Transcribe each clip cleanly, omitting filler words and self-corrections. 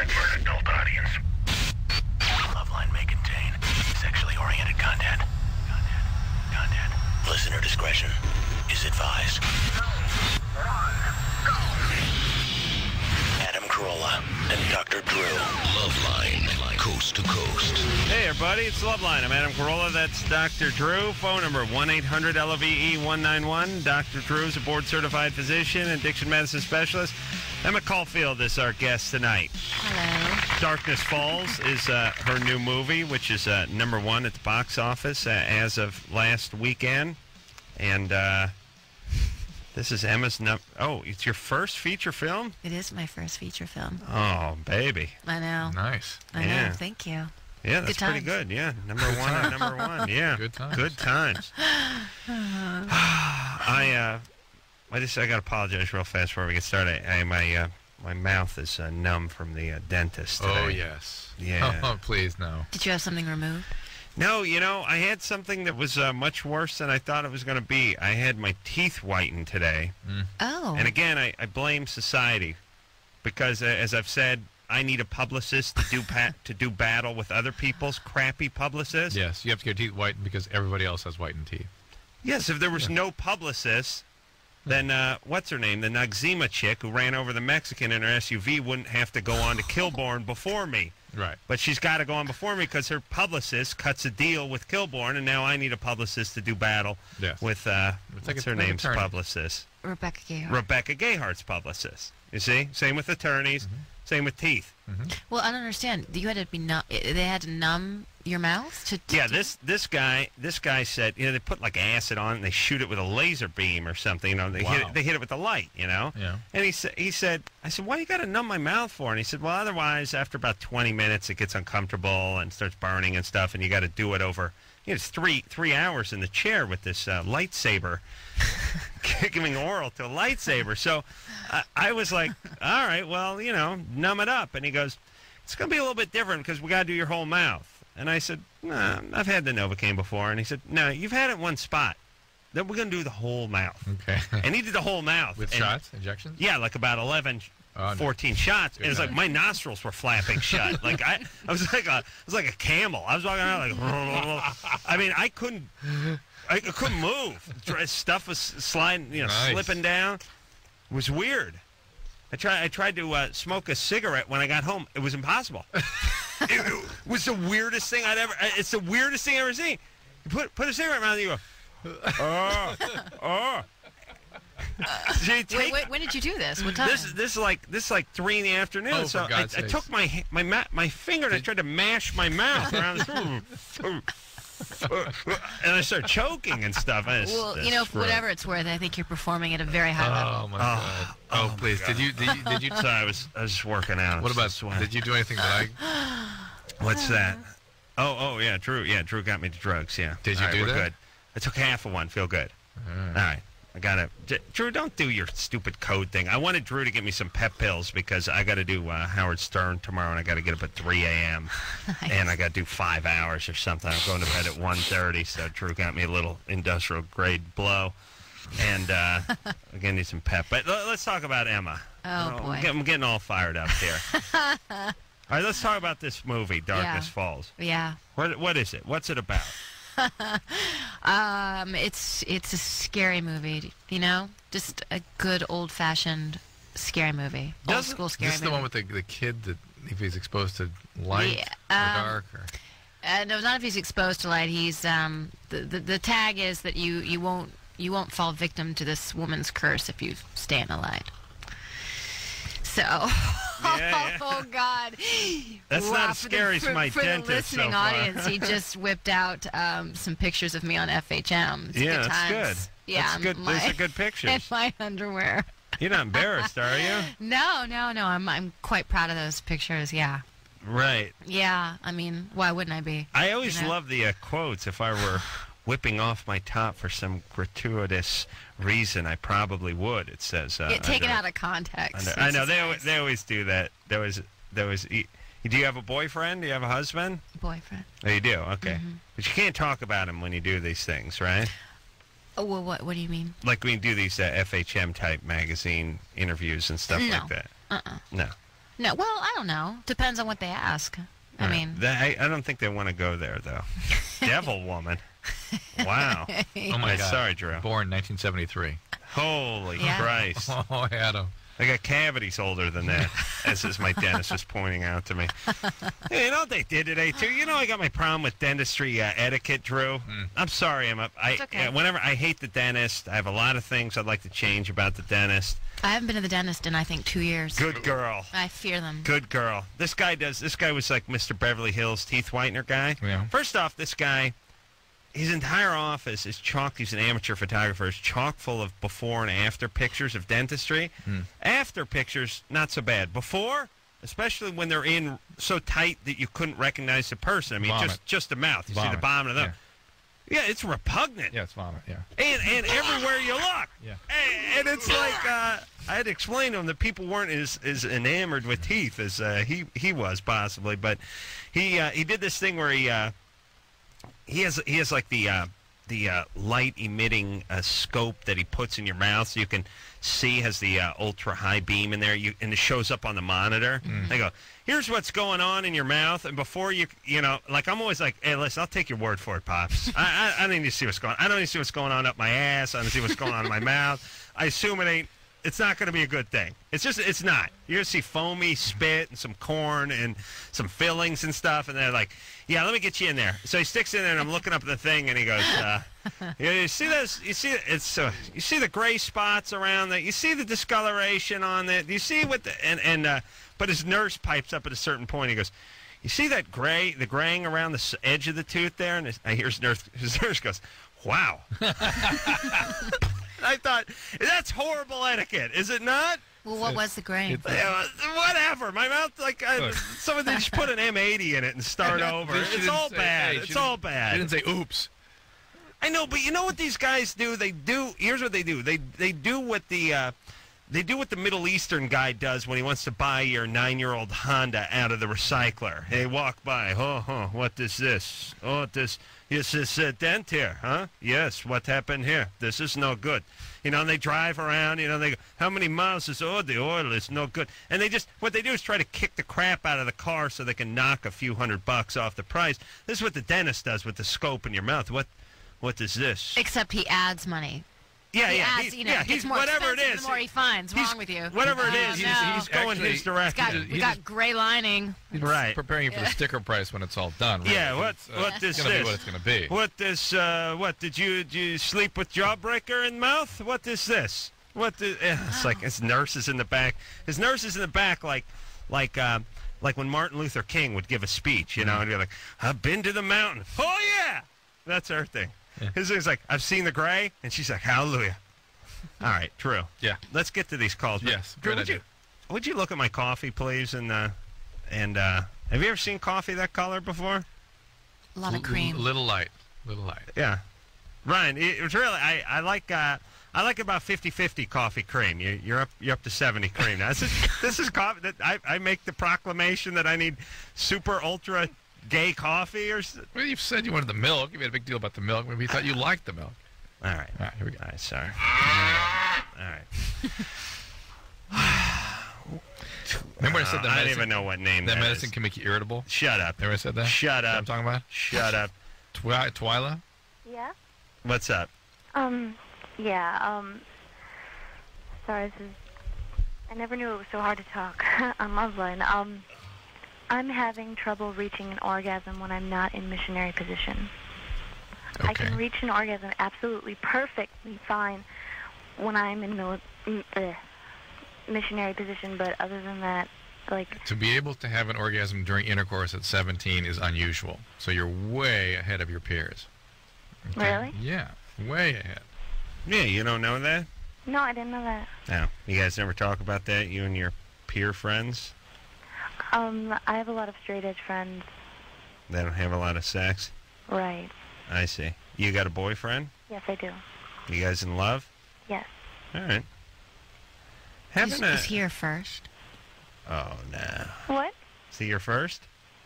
meant for an adult audience. Loveline may contain sexually oriented content. Listener discretion is advised. Adam Carolla and Dr. Drew. Loveline, coast to coast. Hey, everybody, it's Loveline. I'm Adam Carolla. That's Dr. Drew. Phone number 1-800-LOVE-191. Dr. Drew is a board-certified physician and addiction medicine specialist. Emma Caulfield is our guest tonight. Hello. Darkness Falls is her new movie, which is number one at the box office as of last weekend. And this is Emma's Oh, it's your first feature film? It is my first feature film. Oh, baby. I know. Nice. I know. Thank you. Yeah, that's pretty good. Yeah, number one. Yeah, Good times. Good times. I got to apologize real fast before we get started. My mouth is numb from the dentist today. Oh, yes. Yeah. Oh, please, no. Did you have something removed? No, I had something that was much worse than I thought it was going to be. I had my teeth whitened today. Oh. And again, I blame society because, as I've said, I need a publicist to do battle with other people's crappy publicists. Yes, you have to get your teeth whitened because everybody else has whitened teeth. Yes, if there was no publicist, then what's her name? The Noxzema chick who ran over the Mexican in her SUV wouldn't have to go on to Kilborn before me. Right. But she's got to go on before me because her publicist cuts a deal with Kilborn, and now I need a publicist to do battle with what's her name's publicist? Rebecca Gayheart. Rebecca Gayheart's publicist. You see? Same with attorneys. Same with teeth. Well, I don't understand. You had to be they had to numb your mouth to Yeah, this guy said, they put like acid on it and they shoot it with a laser beam or something, they hit it with a light, Yeah. And he said, I said, why you got to numb my mouth for? And he said, well, otherwise after about 20 minutes it gets uncomfortable and starts burning and stuff, and you got to do it over it's 3 hours in the chair with this lightsaber, giving oral to a lightsaber. So I was like, all right, well, numb it up. And he goes, it's going to be a little bit different because we got to do your whole mouth. And I said, nah, I've had the Novocaine before. And he said, no, you've had it one spot. Then we're going to do the whole mouth. Okay. And he did the whole mouth. With shots, injections? Yeah, like about 14 shots. And it was like my nostrils were flapping shut. Like I was like a camel. I was walking around like, I mean, I couldn't move. Stuff was sliding, slipping down. It was weird. I tried to smoke a cigarette when I got home. It was impossible. It was the weirdest thing it's the weirdest thing I've ever seen. You put a cigarette in my mouth and you go, when did you do this? What time? This is like 3 in the afternoon. Oh, so for I God's sakes. took my finger and I tried to mash my mouth around and I started choking and stuff. Well, for whatever it's worth, I think you're performing at a very high level. Oh my God! Oh, please! God. Did you? So I was just working out. What about? Did you do anything that What's that? Oh yeah, Drew. Yeah, Drew got me the drugs. Yeah. Did you do we're that? Good. I took half of one. Feel good. All right. I got to... Drew, don't do your stupid code thing. I wanted Drew to get me some pep pills because I got to do Howard Stern tomorrow, and I got to get up at 3 a.m. Nice. And I got to do 5 hours or something. I'm going to bed at 1:30, so Drew got me a little industrial-grade blow. And again, need some pep. But let's talk about Emma. Oh, boy. I'm getting all fired up here. All right, let's talk about this movie, Darkness Falls. Yeah. What is it? What's it about? It's a scary movie, just a good old-fashioned scary movie, old school scary Is this movie. the one with the kid that if he's exposed to light or dark? Or? No, not if he's exposed to light. He's the tag is that you won't fall victim to this woman's curse if you stay in the light. So, oh God, that's not as scary as my for dentist the listening so far. audience, he just whipped out some pictures of me on FHM. It's yeah, good that's times. good. Yeah, that's good. Those are good pictures. In my underwear. You're not embarrassed, are you? No. I'm quite proud of those pictures. Yeah. Right. Yeah. I mean, why wouldn't I be? I always love the quotes. If I were whipping off my top for some gratuitous reason, I probably would. It says taken out of context. I know they always do that. There was. Do you have a boyfriend? Do you have a husband? Boyfriend. Oh, you do. Okay, but you can't talk about him when you do these things, right? Oh, well, what do you mean? Like when you do these FHM type magazine interviews and stuff like that. No. No, well, I don't know. Depends on what they ask. I mean, I don't think they want to go there, though. Devil woman. Wow. Oh, my God. Sorry, Drew. Born 1973. Holy Yeah. Christ. Oh, Adam. I got cavities older than that, as my dentist was pointing out to me. Hey, you know what they did today, too? You know I got my problem with dentistry etiquette, Drew. I'm sorry, Emma. It's okay. Whenever I hate the dentist, I have a lot of things I'd like to change about the dentist. I haven't been to the dentist in, I think, 2 years. Good girl. I fear them. Good girl. This guy was like Mr. Beverly Hills teeth whitener guy. Yeah. First off, this guy, his entire office is chock. He's an amateur photographer. Is chock full of before and after pictures of dentistry. After pictures, not so bad. Before, especially when they're in so tight that you couldn't recognize the person. I mean, Vomit. just the mouth. You see Vomit. the bottom of them. Yeah, it's repugnant. Yeah, it's vomit, yeah. And everywhere you look. Yeah. And it's like I had to explain to him that people weren't as enamored with teeth as he was possibly, but he did this thing where he has like the light emitting scope that he puts in your mouth so you can see, has the ultra high beam in there, and it shows up on the monitor. They go, here's what's going on in your mouth, and before you know, like I'm always like, hey, listen, I'll take your word for it, pops. I don't need to see what's going on. I don't need to see what's going on up my ass. I don't see what's going on in my mouth. I assume it's not going to be a good thing. It's not. You're going to see foamy spit and some corn and some fillings and stuff, and they're like, yeah, let me get you in there. So he sticks in there, and I'm looking up at the thing, and he goes, you see this? You see you see the gray spots around that? You see the discoloration on that? You see what but his nurse pipes up at a certain point. He goes, you see that the graying around the edge of the tooth there? And I hear his nurse goes, wow. I thought, that's horrible etiquette, is it not? Well, what was the grain? Whatever. My mouth, like, someone just put an M80 in it and start over. It's all bad. It's all bad. They didn't say oops. I know, but you know what these guys do? Here's what they do. They do what the Middle Eastern guy does when he wants to buy your 9-year-old Honda out of the recycler. They walk by. What is this? Oh, this is a dent here, huh? Yes, what happened here? This is no good. You know, and they drive around, you know, they go, how many miles is, the oil is no good. And what they do is try to kick the crap out of the car so they can knock a few $100 off the price. This is what the dentist does with the scope in your mouth. What is this? Except he adds money. Yeah, he adds, he's more whatever it expensive is. the more he finds. What's wrong with you? Whatever it is, No. he's going actually- his direction. We got gray lining. He's Right. preparing you for the sticker price when it's all done. Right? Yeah, what It's is going to be this? what it's going to be. What this? What did you sleep with jawbreaker in mouth? What is this? It's like his nurse is in the back. His nurse is in the back, like when Martin Luther King would give a speech, you know, and you're like, I've been to the mountain. Oh yeah, that's her thing. Yeah. His thing's like, I've seen the gray, and she's like, hallelujah. All right, true. Yeah. Let's get to these calls. Yes, Drew, great idea. would you look at my coffee, please? And have you ever seen coffee that color before? A lot of cream. Little light. Yeah. Ryan, it's really I like about 50-50 coffee cream. You're up to 70 cream now. This is coffee that I make the proclamation that I need super ultra gay coffee Well, you've said you wanted the milk. You made a big deal about the milk. Maybe you thought you liked the milk. All right. All right, here we go. All right, sorry. All right. Remember I said that I don't even know what name that that medicine is. can make you irritable? Shut up. Remember I said that? Shut Know what up. I'm talking about? Shut up. Twyla? Yeah? What's up? Yeah, sorry, I never knew it was so hard to talk on Loveline. I'm having trouble reaching an orgasm when I'm not in missionary position. Okay. I can reach an orgasm absolutely perfectly fine when I'm in missionary position, but other than that, like... To be able to have an orgasm during intercourse at 17 is unusual. So you're way ahead of your peers. Okay? Really? Yeah, way ahead. Yeah, you don't know that? No, I didn't know that. No. You guys never talk about that, you and your peer friends? I have a lot of straight-edge friends. They don't have a lot of sex? Right. I see. You got a boyfriend? Yes, I do. You guys in love? Yes. All right. Is he your first? Oh, no. What? Is he your first?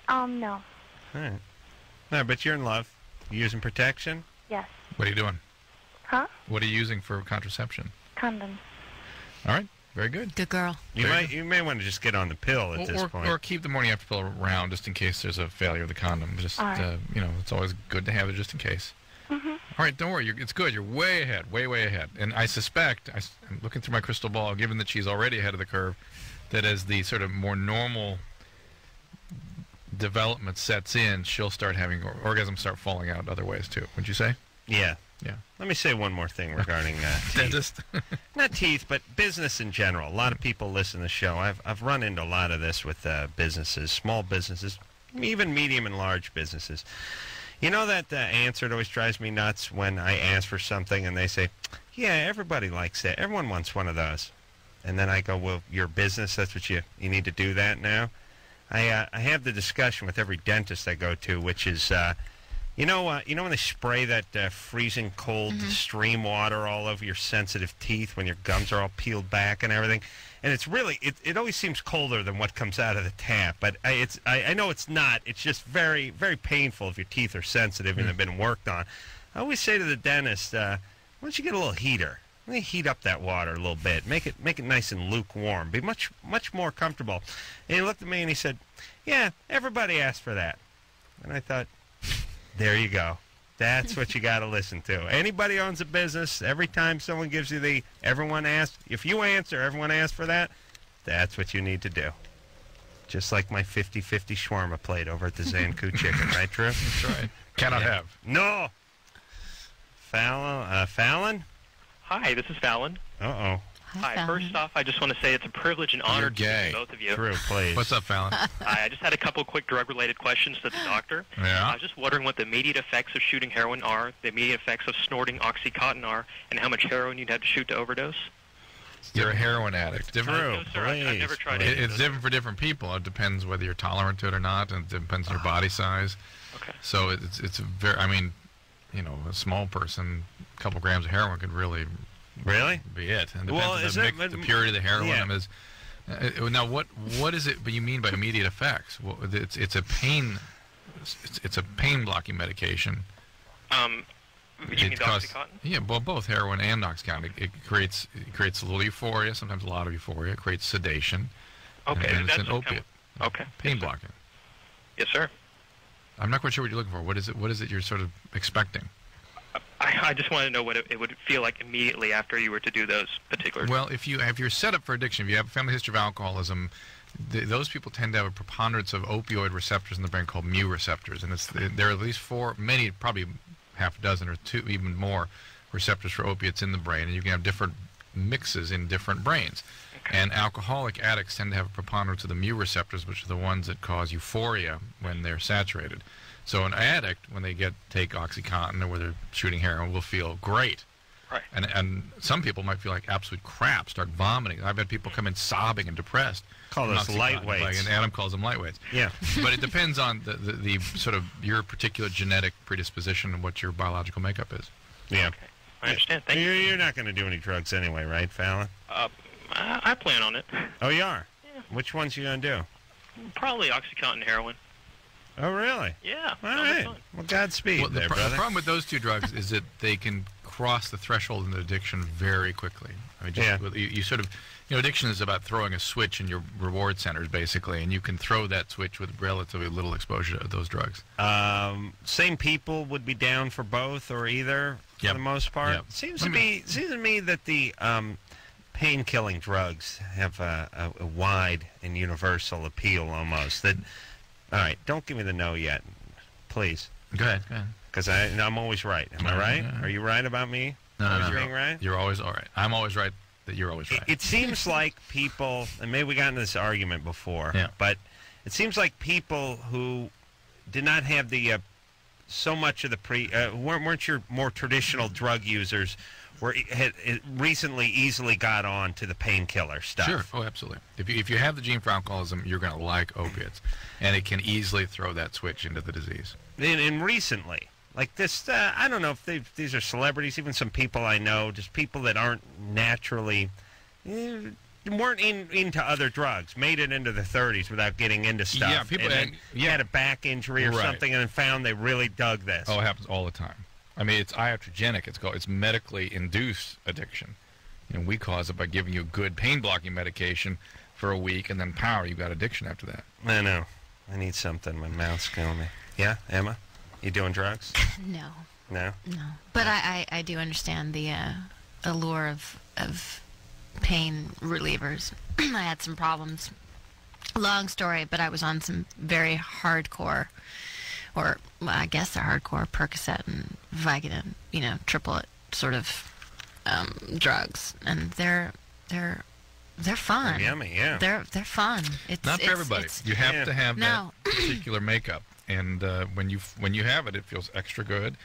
No. All right. No, but you're in love. You using protection? Yes. What are you doing? Huh? What are you using for contraception? Condom. All right. Very good. Good girl. You may want to just get on the pill at this point. Or keep the morning after pill around just in case there's a failure of the condom. Just, All right. it's always good to have it just in case. Mm-hmm. All right, don't worry. It's good. You're way ahead, way ahead. And I suspect, I'm looking through my crystal ball, given that she's already ahead of the curve, that as the sort of more normal development sets in, she'll start having orgasms start falling out other ways too. Would you say? Yeah. Yeah. Let me say one more thing regarding teeth. Dentist. Not teeth, but business in general. A lot of people listen to the show. I've run into a lot of this with businesses, small businesses, even medium and large businesses. You know that answer that always drives me nuts when I ask for something and they say, yeah, everybody likes that. Everyone wants one of those. And then I go, well, your business, that's what you need to do that now? I have the discussion with every dentist I go to, which is, you know when they spray that freezing cold stream water all over your sensitive teeth when your gums are all peeled back and everything? And it's really, it always seems colder than what comes out of the tap. But I know it's not. It's just very, very painful if your teeth are sensitive and have been worked on. I always say to the dentist, why don't you get a little heater? Let me heat up that water a little bit. Make it nice and lukewarm. Be much more comfortable. And he looked at me and he said, yeah, everybody asked for that. And I thought, there you go. That's what you got to listen to. Anybody owns a business, every time someone gives you everyone asked, if you answer, everyone asked for that, that's what you need to do. Just like my 50-50 shawarma plate over at the Zanku Chicken, right, Drew? That's right. Cannot have. No. Fallon? Hi, this is Fallon. Uh-oh. Hi. First off, I just want to say it's a privilege and honor to meet both of you. Drew, please. What's up, Fallon? Hi, I just had a couple quick drug-related questions to the doctor. Yeah. I was just wondering what the immediate effects of shooting heroin are, the immediate effects of snorting OxyContin are, and how much heroin you'd have to shoot to overdose. You're a heroin addict. Drew, No, sir, I've never tried it. It's different for different people. It depends whether you're tolerant to it or not, and it depends on your body size. Okay. So it's very, a small person, a couple grams of heroin could really be it. And depends on the purity of the heroin. Yeah. Now, what is it you mean by immediate effects? Well, it's a pain blocking medication. You mean the OxyContin? Yeah, well, both heroin and OxyContin. It creates a little euphoria, sometimes a lot of euphoria. It creates sedation. Okay, and it's that's an opiate. Okay. Pain blocking. Yes, sir. I'm not quite sure what you're looking for. What is it you're sort of expecting? I just want to know what it would feel like immediately after you were to do those particular. Well, if you're set up for addiction, if you have a family history of alcoholism, those people tend to have a preponderance of opioid receptors in the brain called mu receptors, and there are at least probably half a dozen or two, even more, receptors for opiates in the brain, and you can have different mixes in different brains. Okay. And alcoholic addicts tend to have a preponderance of the mu receptors, which are the ones that cause euphoria when they're saturated. So an addict, when they take OxyContin or where they're shooting heroin, will feel great. Right. And some people might feel like absolute crap, start vomiting. I've had people come in sobbing and depressed. Call those lightweights. And Adam calls them lightweights. Yeah. But it depends on the sort of your particular genetic predisposition and what your biological makeup is. Yeah. Okay. I understand. Thank you. You're not going to do any drugs anyway, right, Fallon? I plan on it. Oh, you are? Yeah. Which ones you going to do? Probably OxyContin and heroin. Oh, really? Yeah. All right. Well, Godspeed the brother. The problem with those two drugs is that they can cross the threshold into addiction very quickly. I mean, you sort of, addiction is about throwing a switch in your reward centers, basically, and you can throw that switch with relatively little exposure to those drugs. Same people would be down for both or either for the most part. Yep. Seems to me that the pain-killing drugs have a wide and universal appeal almost. All right, don't give me the no yet, please. Go ahead. Because I'm always right. Am I right? Are you right about me? No. Being right? You're always all right. I'm always right that you're always right. It seems like people, and maybe we got into this argument before, but it seems like people who did not have the so much of the weren't your more traditional drug users had recently easily got on to the painkiller stuff. Sure. Oh, absolutely. If you have the gene for alcoholism, you're going to like opiates, and it can easily throw that switch into the disease. And recently, like this, I don't know if these are celebrities, even some people I know, just people that aren't naturally, weren't into other drugs, made it into their 30s without getting into stuff. Yeah, people had a back injury or something and then found they really dug this. Oh, it happens all the time. I mean, it's iatrogenic. It's medically induced addiction. And we cause it by giving you good pain-blocking medication for a week, and then power, you've got addiction after that. I know. I need something. My mouth's killing me. Yeah, Emma? You doing drugs? No. No? No. But I do understand the allure of pain relievers. I had some problems. Long story, but I was on some very hardcore, or well, I guess they're hardcore, Percocet and Vicodin, triplet sort of drugs, and they're fun. They're yummy, yeah. They're fun. It's Not for everybody. You have to have No. that particular makeup, and when you have it, it feels extra good.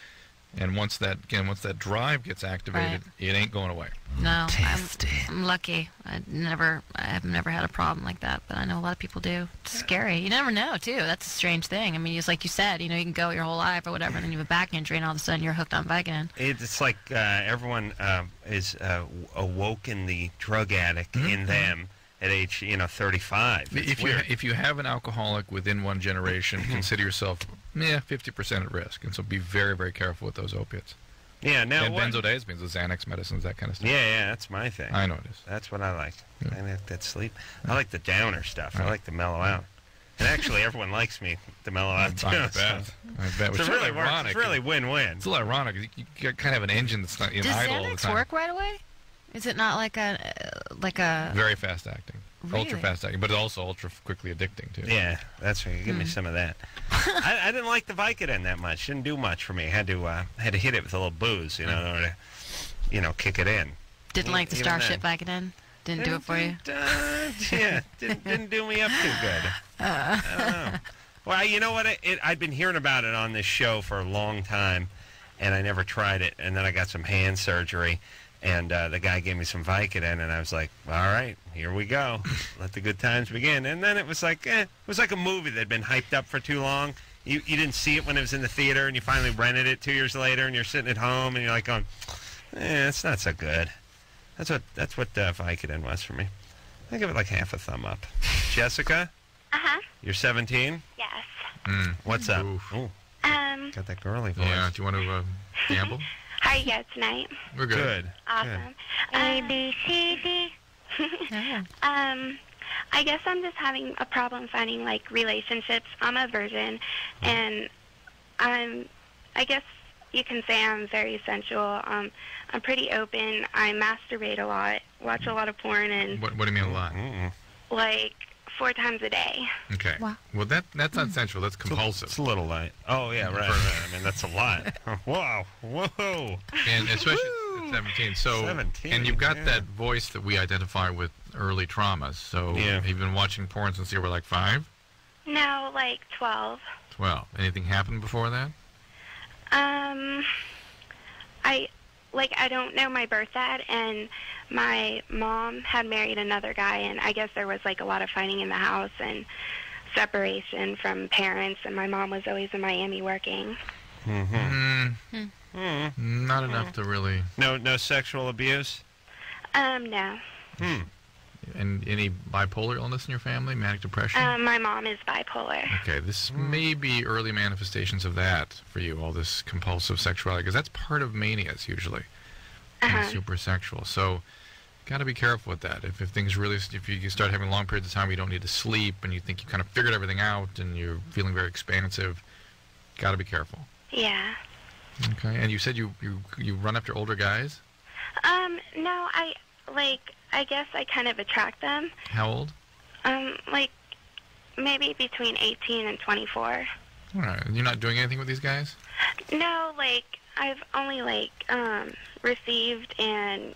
And once that drive gets activated, it ain't going away. No, I'm lucky. I've never had a problem like that, but I know a lot of people do. It's scary. You never know, too. That's a strange thing. I mean, it's like you said, you can go your whole life or whatever, and then you have a back injury, and all of a sudden you're hooked on Vicodin. It's like everyone is awoken the drug addict in them at age 35. If you have an alcoholic within one generation, consider yourself 50% at risk, and so be very, very careful with those opiates. Yeah, now and benzodiazepines, the Xanax medicines, that kind of stuff. Yeah, that's my thing. I know it is. That's what I like. I like that sleep. I like the downer stuff. I like to mellow out. And actually, everyone likes me to mellow out too. I bet. So it really works. It's really win-win. It's a little ironic. You kind of have an engine that's not idle all the time. Does Xanax work right away? Is it not like a very fast acting, really? ultra fast acting, but also ultra quickly addicting too. Yeah, that's right. Give me some of that. I didn't like the Vicodin that much. Didn't do much for me. Had to hit it with a little booze, in order to, kick it in. Didn't like the Starship Vicodin? Didn't do it for you? Didn't do me up too good. I don't know. Well, you know what? I'd been hearing about it on this show for a long time, and I never tried it. And then I got some hand surgery. And the guy gave me some Vicodin, and I was like, all right, here we go. Let the good times begin. And then it was like a movie that had been hyped up for too long. You didn't see it when it was in the theater, and you finally rented it 2 years later, and you're sitting at home, and you're like going, it's not so good. That's what Vicodin was for me. I give it like half a thumb up. Jessica? Uh-huh. You're 17? Yes. What's up? Oof. Ooh, got that girly voice. Yeah, do you want to gamble? How are you guys tonight? We're good. Good. Awesome. A, B, C, D. I guess I'm just having a problem finding, relationships. I'm a virgin, and I guess you can say I'm very sensual. I'm pretty open. I masturbate a lot, watch a lot of porn, and... What do you mean a lot? 4 times a day. Okay. Wow. Well, that's not sensual. That's compulsive. It's a little light. Oh, yeah, right. I mean, that's a lot. Wow. Whoa. And especially at 17. So, 17, and you've got that voice that we identify with early traumas. So, have you been watching porn since you were 5? No, 12. 12. Anything happened before that? I don't know my birth dad, and my mom had married another guy, and I guess there was, a lot of fighting in the house and separation from parents, and my mom was always in Miami working. Not enough to really... No sexual abuse? No. And any bipolar illness in your family? Manic depression? My mom is bipolar. Okay, this may be early manifestations of that for you, all this compulsive sexuality, because that's part of manias usually. And super sexual. So, got to be careful with that. If you start having long periods of time where you don't need to sleep and you think you kind of figured everything out and you're feeling very expansive, got to be careful. Yeah. Okay, and you said you run after older guys? No, I guess I kind of attract them. How old? Maybe between 18 and 24. All right. You're not doing anything with these guys? No, I've only, received and,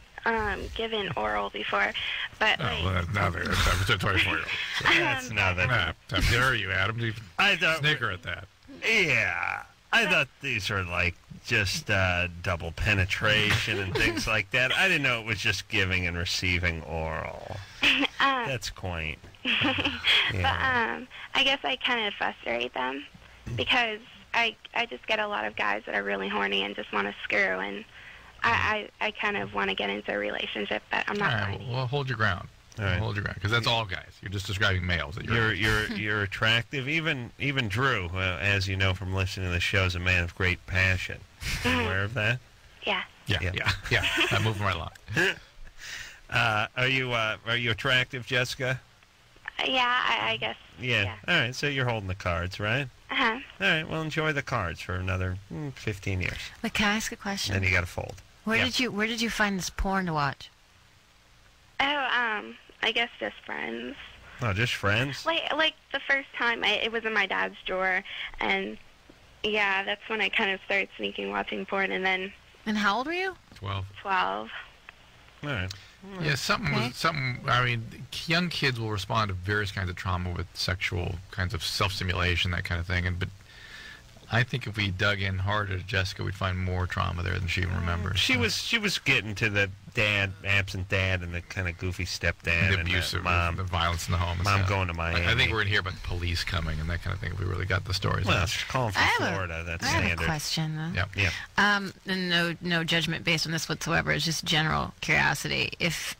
given oral before, but, well, now they're a 24-year-old. That's nothing. How dare you, Adam? I thought... Snicker at that. Yeah. I thought these were just double penetration and things like that. I didn't know it was just giving and receiving oral. That's quaint. Yeah. But I guess I kind of frustrate them because I just get a lot of guys that are really horny and just want to screw, and I kind of want to get into a relationship, but I'm not ready. Well, hold your ground. All right. Hold your ground, because that's all guys. You're just describing males. That You're attractive. Even Drew, as you know from listening to the show, is a man of great passion. Are you aware of that? Yeah. Yeah. I'm moving right along. Are you attractive, Jessica? Yeah, I guess. Yeah. All right, so you're holding the cards, right? Uh-huh. All right, well, enjoy the cards for another 15 years. Wait, can I ask a question? Then you got to fold. Where did you find this porn to watch? Oh, I guess just friends. Oh, just friends? Like the first time, it was in my dad's drawer, and yeah, that's when I kind of started sneaking watching porn, and then. And how old were you? 12. 12. All right. Yeah, something. I mean, young kids will respond to various kinds of trauma with sexual kinds of self-stimulation, that kind of thing. But I think if we dug in harder to Jessica, we'd find more trauma there than she even remembers. She was getting to the absent dad, and the kind of goofy stepdad, the abuse of mom, the violence in the home. Mom going to Miami. I think we're going to hear about the police coming and that kind of thing if we really got the stories. Well, she's calling from Florida. That's standard. I have a question, though. Yeah. And no judgment based on this whatsoever. It's just general curiosity. If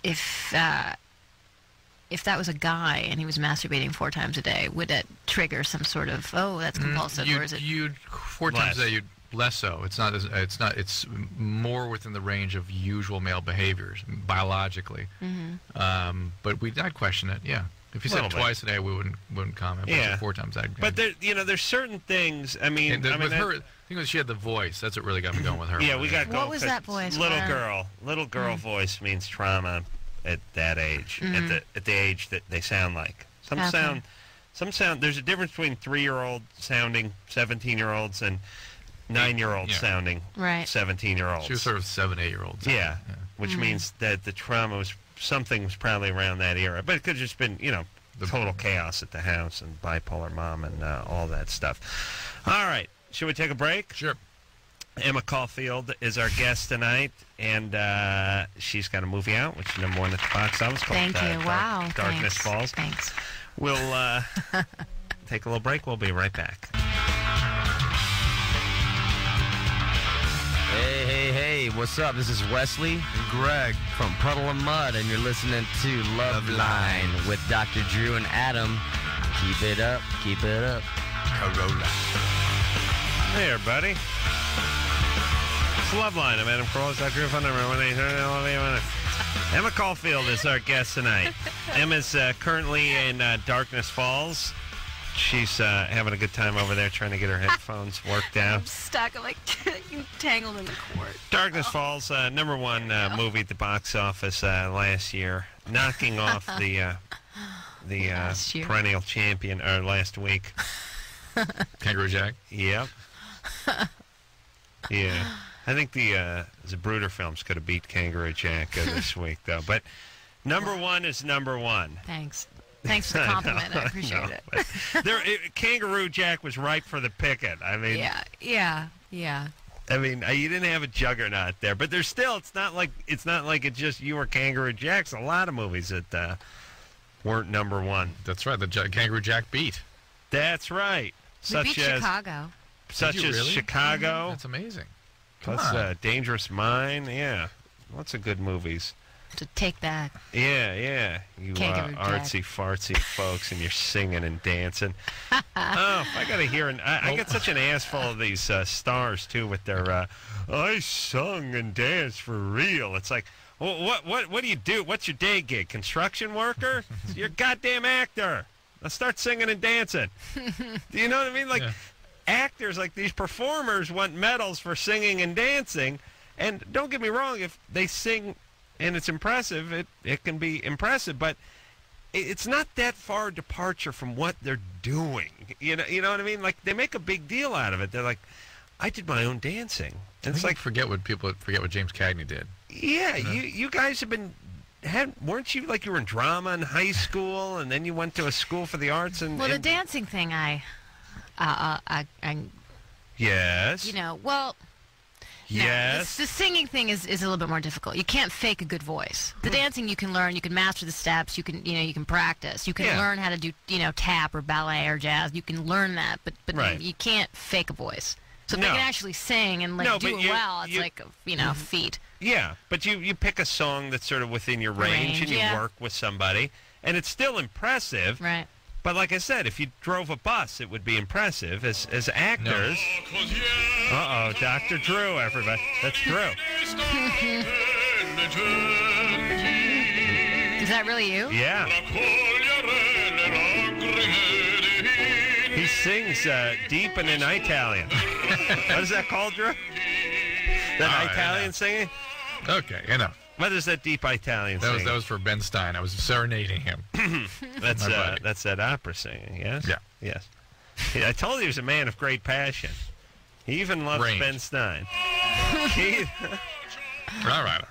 that was a guy and he was masturbating 4 times a day, would it trigger some sort of that's compulsive, or is it? You'd 4 times a day. You'd less so. It's more within the range of usual male behaviors biologically. Mm-hmm. But I'd question it. Yeah. If you said twice a day, we wouldn't comment. But Yeah. 4 times, I'd. But there's certain things. I mean, with her, I think was she had the voice. That's what really got me going with her. Yeah, we got going. What was that voice? Little girl voice means trauma at that age, at the age that they sound like. Some sound. There's a difference between 3-year-old sounding 17-year-olds and 9-year-olds sounding 17-year-olds. She was sort of 7, 8-year-olds. Yeah, which means that the trauma was probably around that era, but it could have just been the total chaos at the house and bipolar mom and all that stuff. All right, should we take a break? Sure. Emma Caulfield is our guest tonight, and she's got a movie out, which is #1 at the box office called Thank you. Wow. Darkness Falls. Thanks. We'll take a little break. We'll be right back. Hey, what's up? This is Wesley and Greg from Puddle of Mud, and you're listening to Loveline with Dr. Drew and Adam. Keep it up. Carolla. Hey, everybody. It's Loveline. I'm Adam Carolla. Dr. Drew. Phone number 1-800. Emma Caulfield is our guest tonight. Emma's currently in Darkness Falls. She's having a good time over there trying to get her headphones worked out. I'm stuck. I'm like tangled in the cord. Darkness Falls, #1 movie at the box office last year, knocking off the perennial champion last week. Kangaroo Jack. Yep. Yeah. I think the Zapruder films could have beat Kangaroo Jack this week, though. But #1 is #1. Thanks for the compliment. I appreciate it. Kangaroo Jack was ripe for the picking. I mean, yeah. I mean, you didn't have a juggernaut there, but there's still. It's not like it's just you or Kangaroo Jack's. A lot of movies that weren't #1. That's right. The Kangaroo Jack beat. That's right. We beat Chicago. Such as really? Chicago. That's amazing. Plus Dangerous Mind. Yeah, lots of good movies. To take that. Yeah. You artsy fartsy folks, and you're singing and dancing. I got to hear, I get such an ass full of these stars too with their I sung and danced for real. It's like, well, what do you do? What's your day gig? Construction worker? You're a goddamn actor. Let's start singing and dancing. Do you know what I mean? Like actors, like these performers, want medals for singing and dancing. And don't get me wrong, if they sing and it's impressive, it can be impressive, but it's not that far departure from what they're doing. You know what I mean? Like they make a big deal out of it. They're like, I did my own dancing. And it's like forget what James Cagney did. Yeah, you guys have been weren't you like you were in drama in high school and then you went to a school for the arts and the dancing thing I yes. Yes. The singing thing is a little bit more difficult. You can't fake a good voice. The dancing you can learn. You can master the steps. You can you can practice. You can learn how to do tap or ballet or jazz. You can learn that, but right. You can't fake a voice. So if they can actually sing and do it well, it's like feat. Yeah, but you pick a song that's sort of within your range and you work with somebody, and it's still impressive. Right. But like I said, if you drove a bus, it would be impressive as actors. No. Uh-oh, Dr. Drew, everybody. That's Drew. Is that really you? Yeah. He sings deep and in Italian. What is that called, Drew? That All right, Italian enough. singing? Okay, enough. What is that deep Italian singing? That was for Ben Stein. I was serenading him. That's My buddy. that's that opera singing, yes? Yeah. Yes. I told you he was a man of great passion. He even loves Range. Ben Stein. Keith, All right.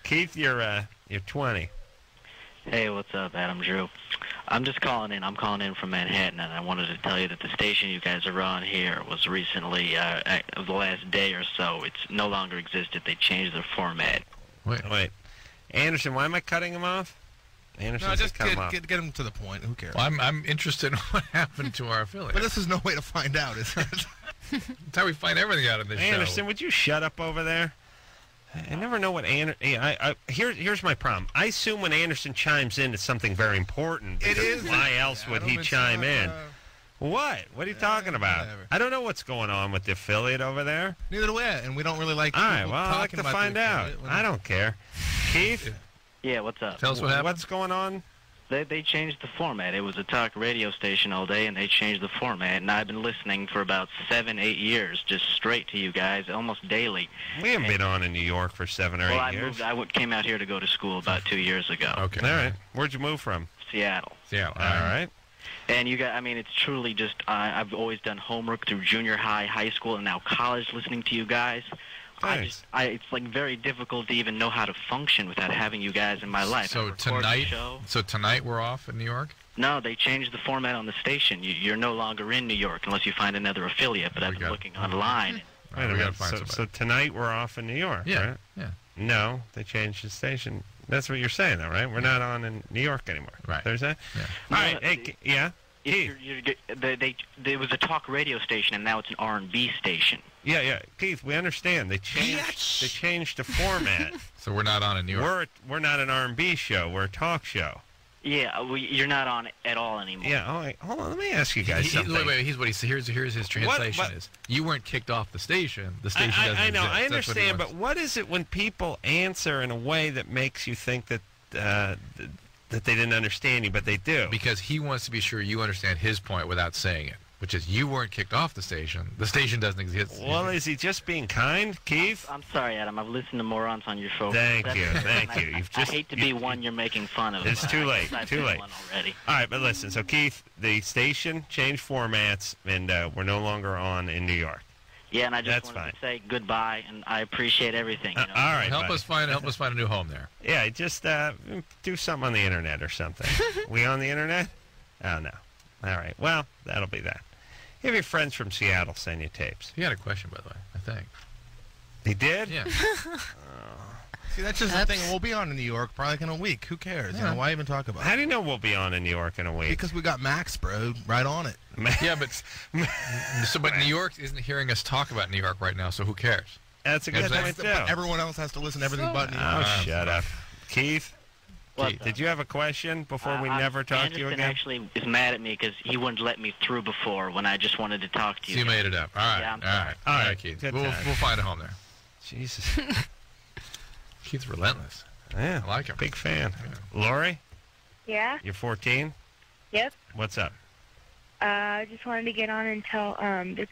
Keith, you're 20. Hey, what's up, Adam Drew? I'm just calling in. I'm calling in from Manhattan, and I wanted to tell you that the station you guys are on here was recently, the last day or so, it's no longer existed. They changed their format. Wait. Anderson, why am I cutting him off? Anderson, No, just cut him off. get him to the point. Who cares? Well, I'm interested in what happened to our affiliate. But this is no way to find out, is it? That's how we find everything out in this Anderson, show. would you shut up over there? I never know what here's my problem. I assume when Anderson chimes in, it's something very important. It because is. Why else would he chime in? What? What are you talking about? whatever. I don't know what's going on with the affiliate over there. Neither do we, and we don't really like. All right, people well, I'd like talking to about find the out. affiliate. I don't care. Keith, Yeah, what's up? Tell us what happened. what's going on? They changed the format. It was a talk radio station all day, and they changed the format. And I've been listening for about 7-8 years, just straight to you guys, almost daily. We haven't been on in New York for 7 or 8 Well, years. came out here to go to school about 2 years ago. Okay. All right. Where'd you move from? Seattle. Yeah. All right. And you guys, I mean, it's truly just, I've always done homework through junior high, high school, and now college listening to you guys. Thanks. It's like very difficult to even know how to function without having you guys in my life. I So record the tonight, show. we're off in New York. No, they changed the format on the station. You're no longer in New York unless you find another affiliate. But I've been looking online. Wait a we minute. gotta find So somebody. tonight we're off in New York, Yeah. right? Yeah. No, they changed the station. That's what you're saying, though, right? We're not on in New York anymore. Right. Thursday? Yeah. All right. Hey, yeah? Keith. There was a talk radio station, and now it's an R&B station. Yeah. Keith, we understand. They changed the format. So we're not on in New York. We're not an R&B show. We're a talk show. Yeah, you're not on at all anymore. Yeah. All right. Hold on. Let me ask you guys something. Wait. Here's his translation is. You weren't kicked off the station. The station doesn't I know. exist. I That's what he understand. wants. But what is it when people answer in a way that makes you think that that they didn't understand you, but they do? Because he wants to be sure you understand his point without saying it, which is you weren't kicked off the station. The station doesn't exist. Well, is he just being kind, Keith? I'm sorry, Adam. I've listened to morons on your show. Thank you. I You've just, hate to be one you're making fun of. It's but too I late. guess I've Too been late. one already. All right, but listen. So, Keith, the station changed formats, and we're no longer on in New York. Yeah, and I just That's wanted fine. to say goodbye, and I appreciate everything. You know? All right, help buddy. us find a new home there. Yeah, just do something on the internet or something. We on the internet? Oh, no. All right. Well, that'll be that. You have your friends from Seattle send you tapes. He had a question, by the way, I think. He did? Yeah. See, that's just the thing. We'll be on in New York probably like in a week. Who cares? You know, why even talk about How it? do you know we'll be on in New York in a week? Because we got Max, bro, right on it. Yeah, but New York isn't hearing us talk about New York right now, so who cares? That's a good point, too. But everyone else has to listen to everything but New York. Oh, shut up. Keith? What Did you have a question before we never talk to you Anderson again? actually is mad at me because he wouldn't let me through before when I just wanted to talk to you. So you made it up. All right. Yeah, I'm all right. All All right. right, Keith. Good We'll time. find a home there. Jesus. Keith's relentless. Yeah, I like him. Big fan. Lori, Yeah? you're 14? Yep. What's up? I just wanted to get on and tell the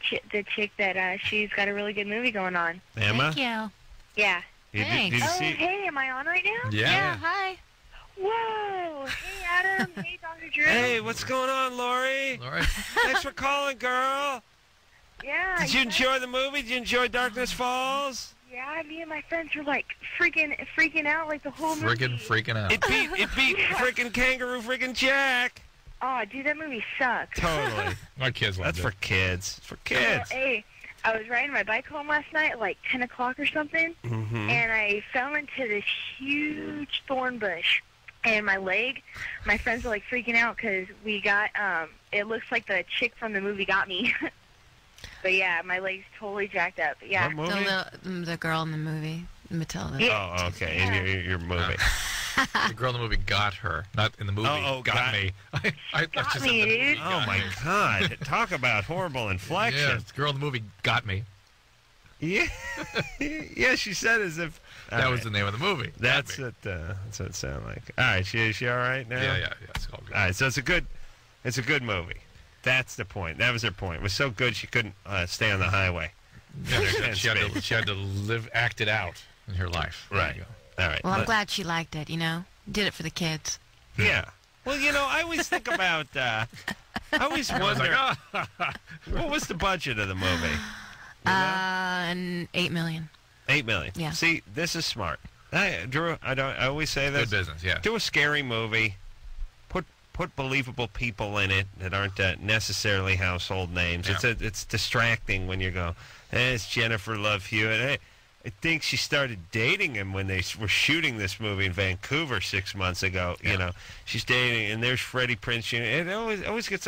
chick that she's got a really good movie going on. Emma? Thank you. Yeah. Did you Oh, see? hey, am I on right now? Yeah, hi. Whoa. Hey, Adam. Hey, Dr. Drew. Hey, what's going on, Lori? All right. Thanks for calling, girl. Yeah. Did you enjoy the movie? Did you enjoy Darkness Falls? Yeah, me and my friends were like freaking out like the whole movie. Freaking out. It beat freaking Kangaroo freaking Jack. Oh, dude, that movie sucks. Totally. My kids love That's it. for kids. It's for kids. Hey, I was riding my bike home last night at like 10 o'clock or something, Mm-hmm. and I fell into this huge thorn bush. And my leg, my friends were like freaking out because we got, it looks like the chick from the movie got me. But yeah, my leg's totally jacked up. Yeah. What movie? The girl in the movie, Matilda. Yeah. Oh, okay. In your movie. The girl in the movie got her, not in the movie. got me. I Got just me, said the dude. movie Oh, got my her. God. Talk about horrible inflection. Yeah, the girl in the movie got me. Yeah. Yeah, she said as if That was the name of the movie. That's what it sounded like. All right, she all right now? Yeah, it's all good. All right, so it's a good movie. That's the point. That was her point. It was so good she couldn't stay on the highway. She had to act it out in her life. Right. All right. Well, I'm glad she liked it, Did it for the kids. Yeah. Well, I always think about, I always wonder, what was the budget of the movie? $8 million. $8 million. Yeah. See, this is smart. Drew, I always say this. Good business, yeah. Do a scary movie. Put believable people in it that aren't necessarily household names. Yeah. It's distracting when you go, it's Jennifer Love Hewitt. I think she started dating him when they were shooting this movie in Vancouver 6 months ago. Yeah. She's dating, and there's Freddie Prinze Jr. It always gets.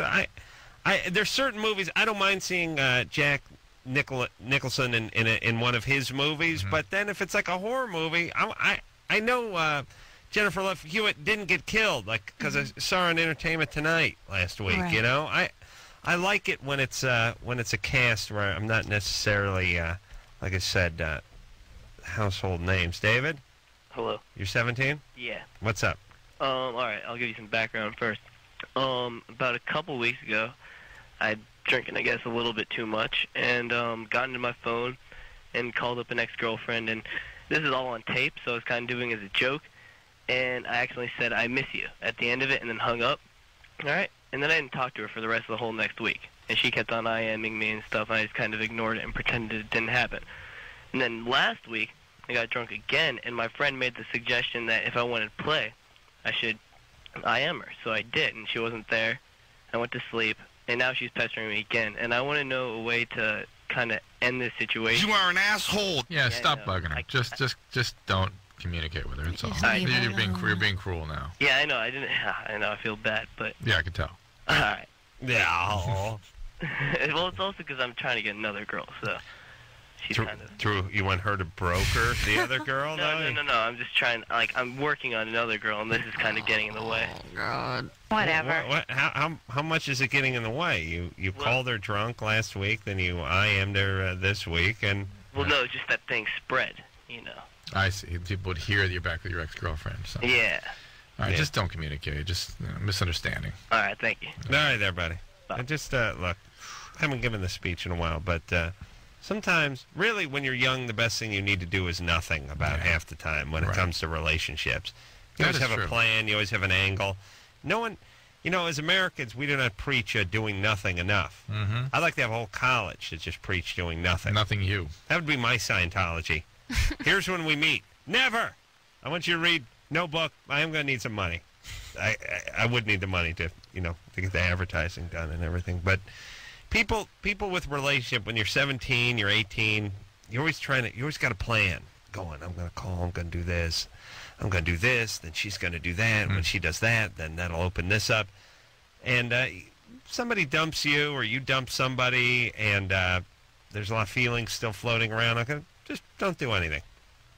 There's certain movies I don't mind seeing Jack Nicholson in one of his movies, but then if it's like a horror movie, I know. Jennifer Love Hewitt didn't get killed, because I saw her on Entertainment Tonight last week. Right. I like it when it's a cast where I'm not necessarily, like I said, household names. David, Hello. you're 17. Yeah. What's up? All right. I'll give you some background first. About a couple weeks ago, I'd drinking, I guess, a little bit too much, and got into my phone and called up an ex-girlfriend, and this is all on tape, so I was kind of doing it as a joke. And I actually said, I miss you, at the end of it, and then hung up. All right? And then I didn't talk to her for the rest of the whole next week. And she kept on IMing me and stuff, and I just kind of ignored it and pretended it didn't happen. And then last week, I got drunk again, and my friend made the suggestion that if I wanted to play, I should IM her. So I did, and she wasn't there. I went to sleep, and now she's pestering me again. And I want to know a way to kind of end this situation. You are an asshole. Yeah, stop bugging her. Just don't communicate with her. It's all. You're being cruel now. Yeah, I know. I know. I feel bad, but. Yeah, I can tell. All right. Yeah. Well, it's also because I'm trying to get another girl, so she's kind of. You want her to broker the other girl? No. I'm just trying. I'm working on another girl, and this is kind of getting in the way. Oh God. Whatever. What? How much is it getting in the way? You called her drunk last week, then you IM'd her this week, and. Well, no, just that thing spread. I see. People would hear that you're back with your ex-girlfriend. So. Yeah. All right, just don't communicate. Just misunderstanding. All right, thank you. All right there, buddy. I just, look, I haven't given this speech in a while, but sometimes, really, when you're young, the best thing you need to do is nothing about half the time when it comes to relationships. You always have a plan. You always have an angle. No one, as Americans, we do not preach doing nothing enough. Mm-hmm. I'd like to have a whole college that just preach doing nothing. Nothing you. That would be my Scientology. Here's when we meet. Never. I want you to read no book. I am going to need some money. I would need the money to get the advertising done and everything. But people with relationship, when you're 17, you're 18, you're always got a plan going. I'm going to call. I'm going to do this. I'm going to do this. Then she's going to do that. And when she does that, then that'll open this up. And somebody dumps you, or you dump somebody, and there's a lot of feelings still floating around. Okay, just don't do anything.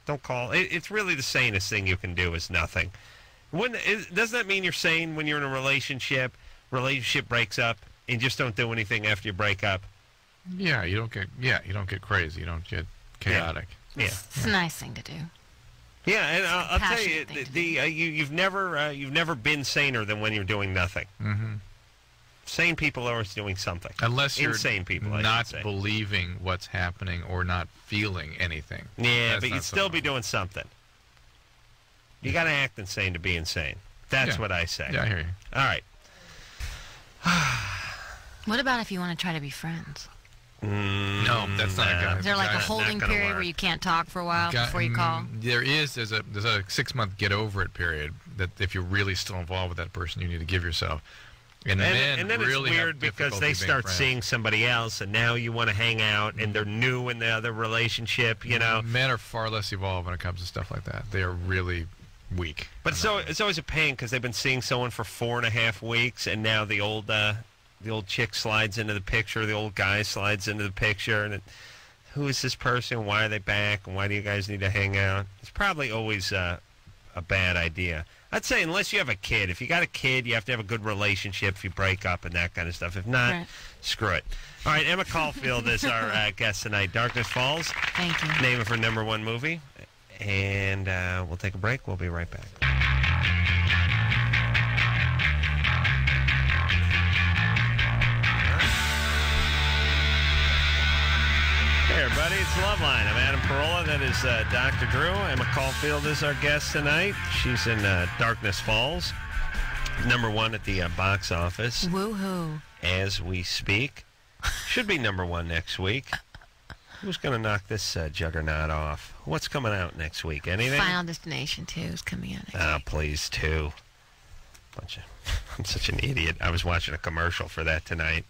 Don't call. It's really the sanest thing you can do is nothing. Doesn't that mean you're sane when you're in a relationship breaks up, and you just don't do anything after you break up? Yeah, you don't get crazy. You don't get chaotic. Yeah. It's a nice thing to do. Yeah, and I'll tell you, you've never been saner than when you're doing nothing. Mm-hmm. Sane people are always doing something. Unless you're insane people, not believing what's happening or not feeling anything. Yeah, but you'd still be doing something. You got to act insane to be insane. That's what I say. Yeah, I hear you. All right. What about if you want to try to be friends? No, that's not a guy. Is there like a holding period where you can't talk for a while before you call? There's a 6-month get over it period that if you're really still involved with that person, you need to give yourself. And then really it's weird because they start seeing somebody else, and now you want to hang out, and they're new in the other relationship. Men are far less evolved when it comes to stuff like that. They are really weak. But it's always a pain because they've been seeing someone for 4.5 weeks, and now the old chick slides into the picture, the old guy slides into the picture, and who is this person? Why are they back? And why do you guys need to hang out? It's probably always a bad idea. I'd say unless you have a kid. If you got a kid, you have to have a good relationship if you break up and that kind of stuff. If not, screw it. All right, Emma Caulfield is our guest tonight. Darkness Falls. Thank you. Name of her #1 movie. And we'll take a break. We'll be right back. Hey, everybody, it's Loveline. I'm Adam Carolla. That is Dr. Drew. Emma Caulfield is our guest tonight. She's in Darkness Falls, #1 at the box office. Woohoo. As we speak. Should be #1 next week. Who's going to knock this juggernaut off? What's coming out next week? Anything? Final Destination 2 is coming out next week. Oh, please, 2. I'm such an idiot. I was watching a commercial for that tonight.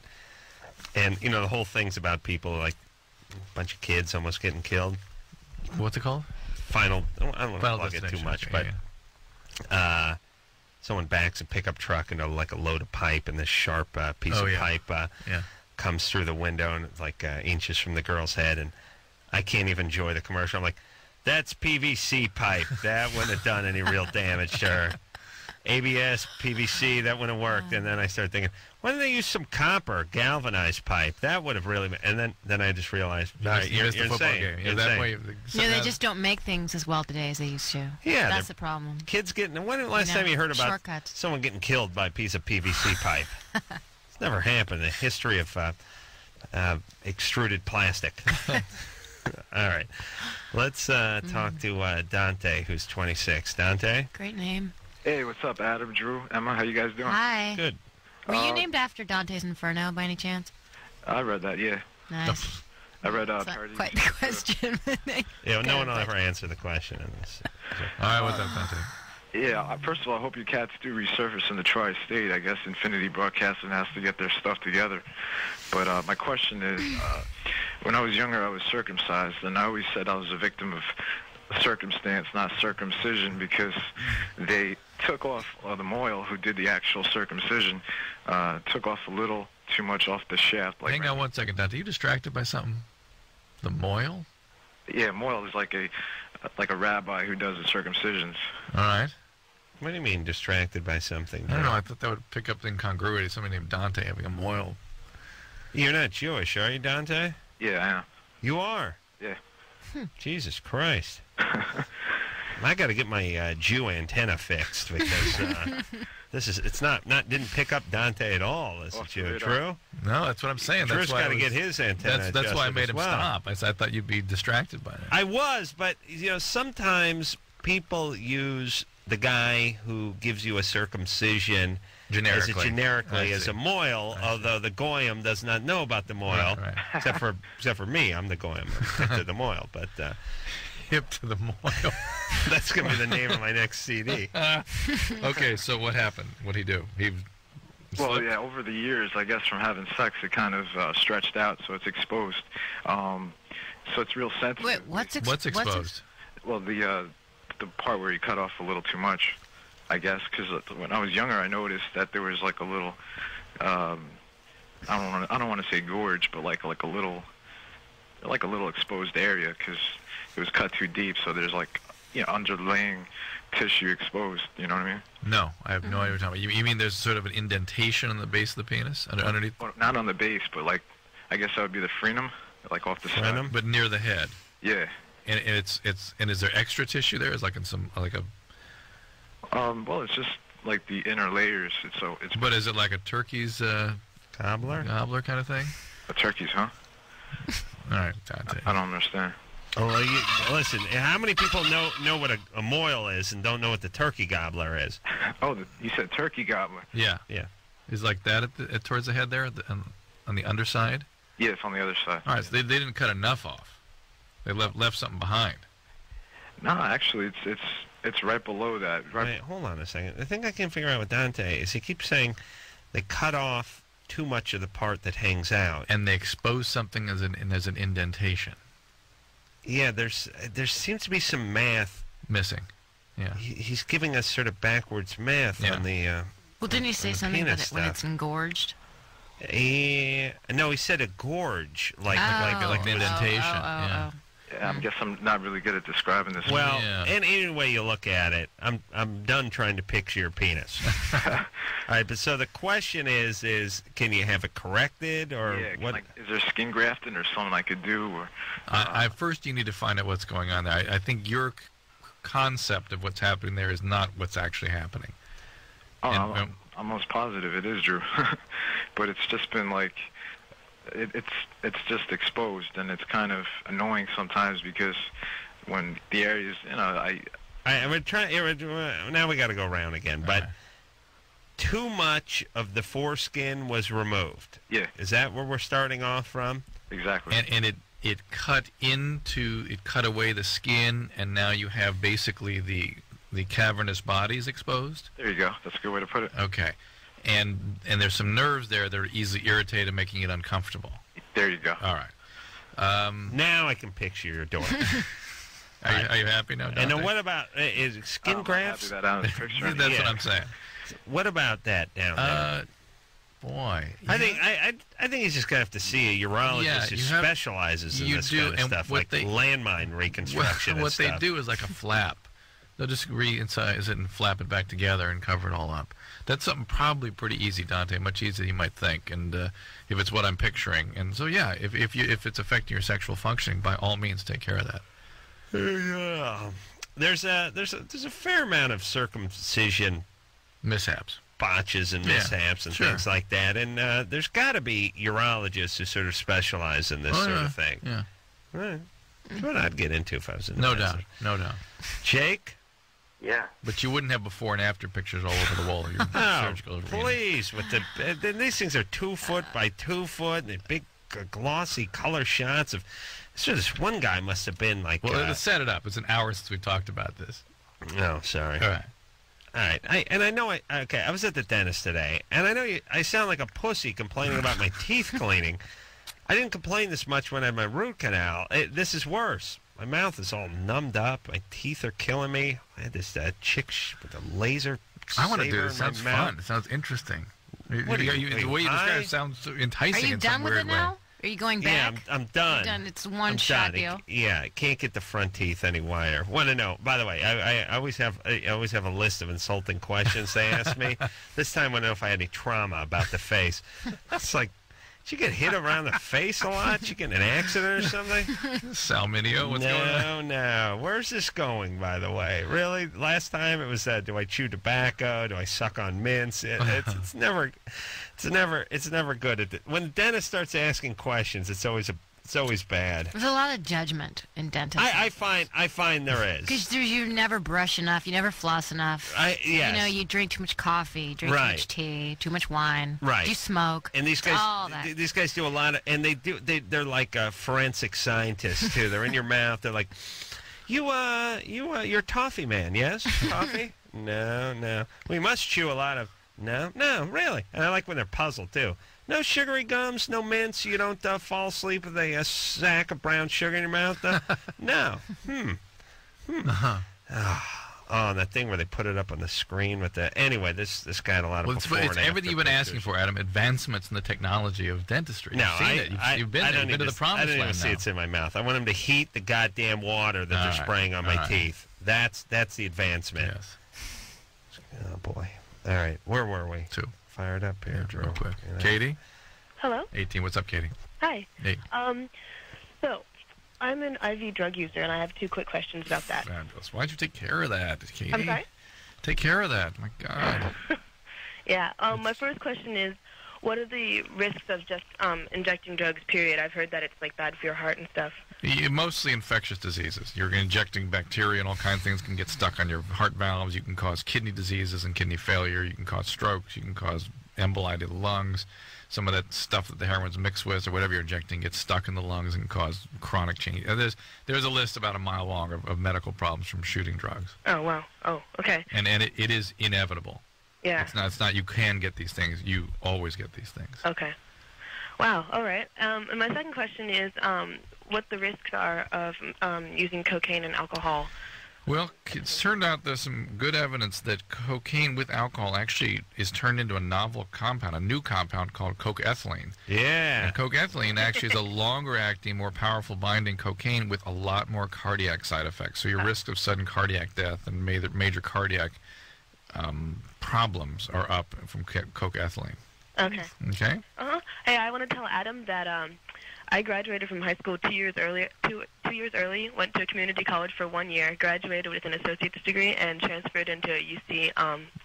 And, you know, the whole thing's about people like a bunch of kids almost getting killed. What's it called? I don't want to plug it too much, but someone backs a pickup truck into like a load of pipe, and this sharp piece of pipe comes through the window, and it's like inches from the girl's head, and I can't even enjoy the commercial. I'm like, that's PVC pipe. That wouldn't have done any real damage to her. ABS, PVC, that wouldn't have worked. And then I started thinking, why didn't they use some copper, galvanized pipe? That would have really... And then I just realized, you're insane. Yeah, that way, they just don't make things as well today as they used to. Yeah. That's the problem. Kids getting... When was the last time you heard about someone getting killed by a piece of PVC pipe? It's never happened in the history of extruded plastic. All right. Let's talk to Dante, who's 26. Dante? Great name. Hey, what's up, Adam, Drew, Emma? How you guys doing? Hi. Good. Were you named after Dante's Inferno by any chance? I read that, yeah. Nice. I read That's not quite the question. Yeah, no one will ever answer the question in this. All right, what's up, Dante? Yeah, first of all, I hope your cats do resurface in the tri-state. I guess Infinity Broadcasting has to get their stuff together. But my question is, when I was younger, I was circumcised, and I always said I was a victim of circumstance, not circumcision, because they took off the mohel who did the actual circumcision, took off a little too much off the shaft. Like Hang on 1 second, Dante. Are you distracted by something? The mohel? Yeah, mohel is like a rabbi who does the circumcisions. All right. What do you mean distracted by something? I don't know. I thought that would pick up the incongruity. Somebody named Dante having a mohel. You're not Jewish, are you, Dante? Yeah, I am. You are? Yeah. Jesus Christ. I got to get my Jew antenna fixed because didn't pick up Dante at all as a Jew. True? No, that's what I'm saying. Drew's got to get his antenna. That's why I made him stop. I thought you'd be distracted by that. I was, but sometimes people use the guy who gives you a circumcision generically as a mohel, although the goyim does not know about the mohel, right. except for me. I'm the goyim. I'm hip to the mohel, but hip to the mohel. That's gonna be the name of my next CD. Okay, so what happened? What'd he do? Well, yeah, over the years, I guess from having sex, it kind of stretched out, so it's exposed. So it's real sensitive. Wait, what's exposed? Well, the part where he cut off a little too much, I guess, because when I was younger, I noticed that there was like a little, I don't want to say gorge, but like a little exposed area because it was cut too deep. So there's like underlying tissue exposed. You know what I mean? No, I have no idea what you're talking about. You mean there's sort of an indentation on the base of the penis underneath? Well, not on the base, but like I guess that would be the frenum, like off the side. But near the head. Yeah. And is there extra tissue there? Is like in some like a? Well, it's just like the inner layers. But is it like a turkey's gobbler kind of thing? A turkey's, huh? All right, Dante. I don't understand. Oh, listen. How many people know what a mohel is and don't know what the turkey gobbler is? Oh, you said turkey gobbler. Yeah. Is like that towards the head there on the underside? Yeah, it's on the other side. All right, so they didn't cut enough off. They left something behind. No, actually, it's right below that. Wait, hold on a second. The thing I can't figure out with Dante is he keeps saying they cut off too much of the part that hangs out, and they expose something as an indentation. Yeah, there seems to be some math missing. Yeah, he's giving us sort of backwards math on the. Well, didn't he say something about it when it's engorged? No, he said a gorge, like an indentation. Yeah, I guess I'm not really good at describing this. Well, and any way you look at it, I'm done trying to picture your penis. All right, but so the question is can you have it corrected or what? Is there skin grafting or something I could do? Or I first you need to find out what's going on there. I think you're concept of what's happening there is not what's actually happening. Oh, I'm almost positive it is, Drew. But it's just been like, it's just exposed, and it's kind of annoying sometimes because when the areas, I would try. Now we got to go around again, but too much of the foreskin was removed. Yeah. Is that where we're starting off from? Exactly. And it cut away the skin, and now you have basically the cavernous bodies exposed. There you go. That's a good way to put it. Okay. And there's some nerves there that are easily irritated, making it uncomfortable. There you go. All right. Now I can picture your door. Are you happy now, Dante? And then what about is skin grafts? That out of the picture. That's what I'm saying. What about that down there? Boy, I think he's just gonna have to see a urologist who specializes in this kind of stuff, like landmine reconstruction. What they do is like a flap. They'll just re-incise it and flap it back together and cover it all up. That's something probably pretty easy, Dante, much easier than you might think. And if it's what I'm picturing, and so yeah, if it's affecting your sexual functioning, by all means, take care of that. Yeah. There's a fair amount of circumcision mishaps, botches and mishaps and things like that, and there's got to be urologists who sort of specialize in this sort of thing. Yeah. Right. That's what I'd get into if I was in No doubt. Jake? Yeah. But you wouldn't have before and after pictures all over the wall of your surgical arena. Please, with these things are 2 foot by 2 foot, and they're big, glossy color shots of. So this one guy must have been like. Well, let's set it up. It's an hour since we talked about this. No, sorry. All right. I was at the dentist today, and I know I sound like a pussy complaining about my teeth cleaning. I didn't complain this much when I had my root canal. This is worse. My mouth is all numbed up. My teeth are killing me. I had this chick with a laser. I want to do saber this. in my Sounds mouth. fun. It sounds interesting. What are you, the way you describe it sounds so enticing. Are you in done some with weird it now? way. Are you going back? Yeah, I'm done. You're done. It's one shot deal. I can't get the front teeth any wider. Want to know? By the way, I always have a list of insulting questions they ask me. This time, I want to know if I had any trauma about the face. It's like, did you get hit around the face a lot? Did you get in an accident or something? Salmonio? What's going on? No. Where's this going, by the way? Really? Last time it was, do I chew tobacco? Do I suck on mints? It's never good. When the dentist starts asking questions, it's always bad. There's a lot of judgment in dentistry. I find there is. Because you never brush enough, you never floss enough. Yes. You know, you drink too much coffee, drink too much tea, too much wine. Right. You smoke. And these guys, all that. These guys do a lot of, and they're like forensic scientists too. They're in your mouth. They're like, you're a toffee man, yes? Toffee? No. We must chew a lot of. No, really. And I like when they're puzzled too. No sugary gums, no mints. You don't fall asleep with a sack of brown sugar in your mouth. No. Oh, and that thing where they put it up on the screen with the. Anyway, this guy had a lot of. It's everything you've been asking for, Adam. Advancements in the technology of dentistry. No, you've been to the promised land. I don't even see it's in my mouth. I want him to heat the goddamn water that they're spraying on my teeth. That's the advancement. Yes. Oh boy. All right, where were we? 2. Fired up here, real quick. Katie? Hello? 18. What's up, Katie? Hi. Hey. So, I'm an IV drug user, and I have 2 quick questions about that. Fabulous. Why'd you take care of that, Katie? I'm sorry? Take care of that. My God. Yeah. My first question is, what are the risks of just injecting drugs, period? I've heard that it's, like, bad for your heart and stuff. Mostly infectious diseases. You're injecting bacteria and all kinds of things can get stuck on your heart valves. You can cause kidney diseases and kidney failure. You can cause strokes. You can cause emboli to the lungs. Some of that stuff that the heroin's mixed with or whatever you're injecting gets stuck in the lungs and cause chronic change. There's a list about a mile long of medical problems from shooting drugs. Oh, wow. Oh, okay. And it is inevitable. Yeah. It's not you can get these things. You always get these things. Okay. Wow. All right. And my second question is what the risks are of using cocaine and alcohol. Well, it's turned out there's some good evidence that cocaine with alcohol actually is turned into a novel compound, a new compound called coke-ethylene. Yeah. And coke-ethylene actually is a longer-acting, more powerful binding cocaine with a lot more cardiac side effects. So your risk of sudden cardiac death and major cardiac problems are up from coke-ethylene. Okay. Okay? Hey, I want to tell Adam that I graduated from high school 2 years early. 2 years early. Went to community college for 1 year. Graduated with an associate's degree and transferred into UC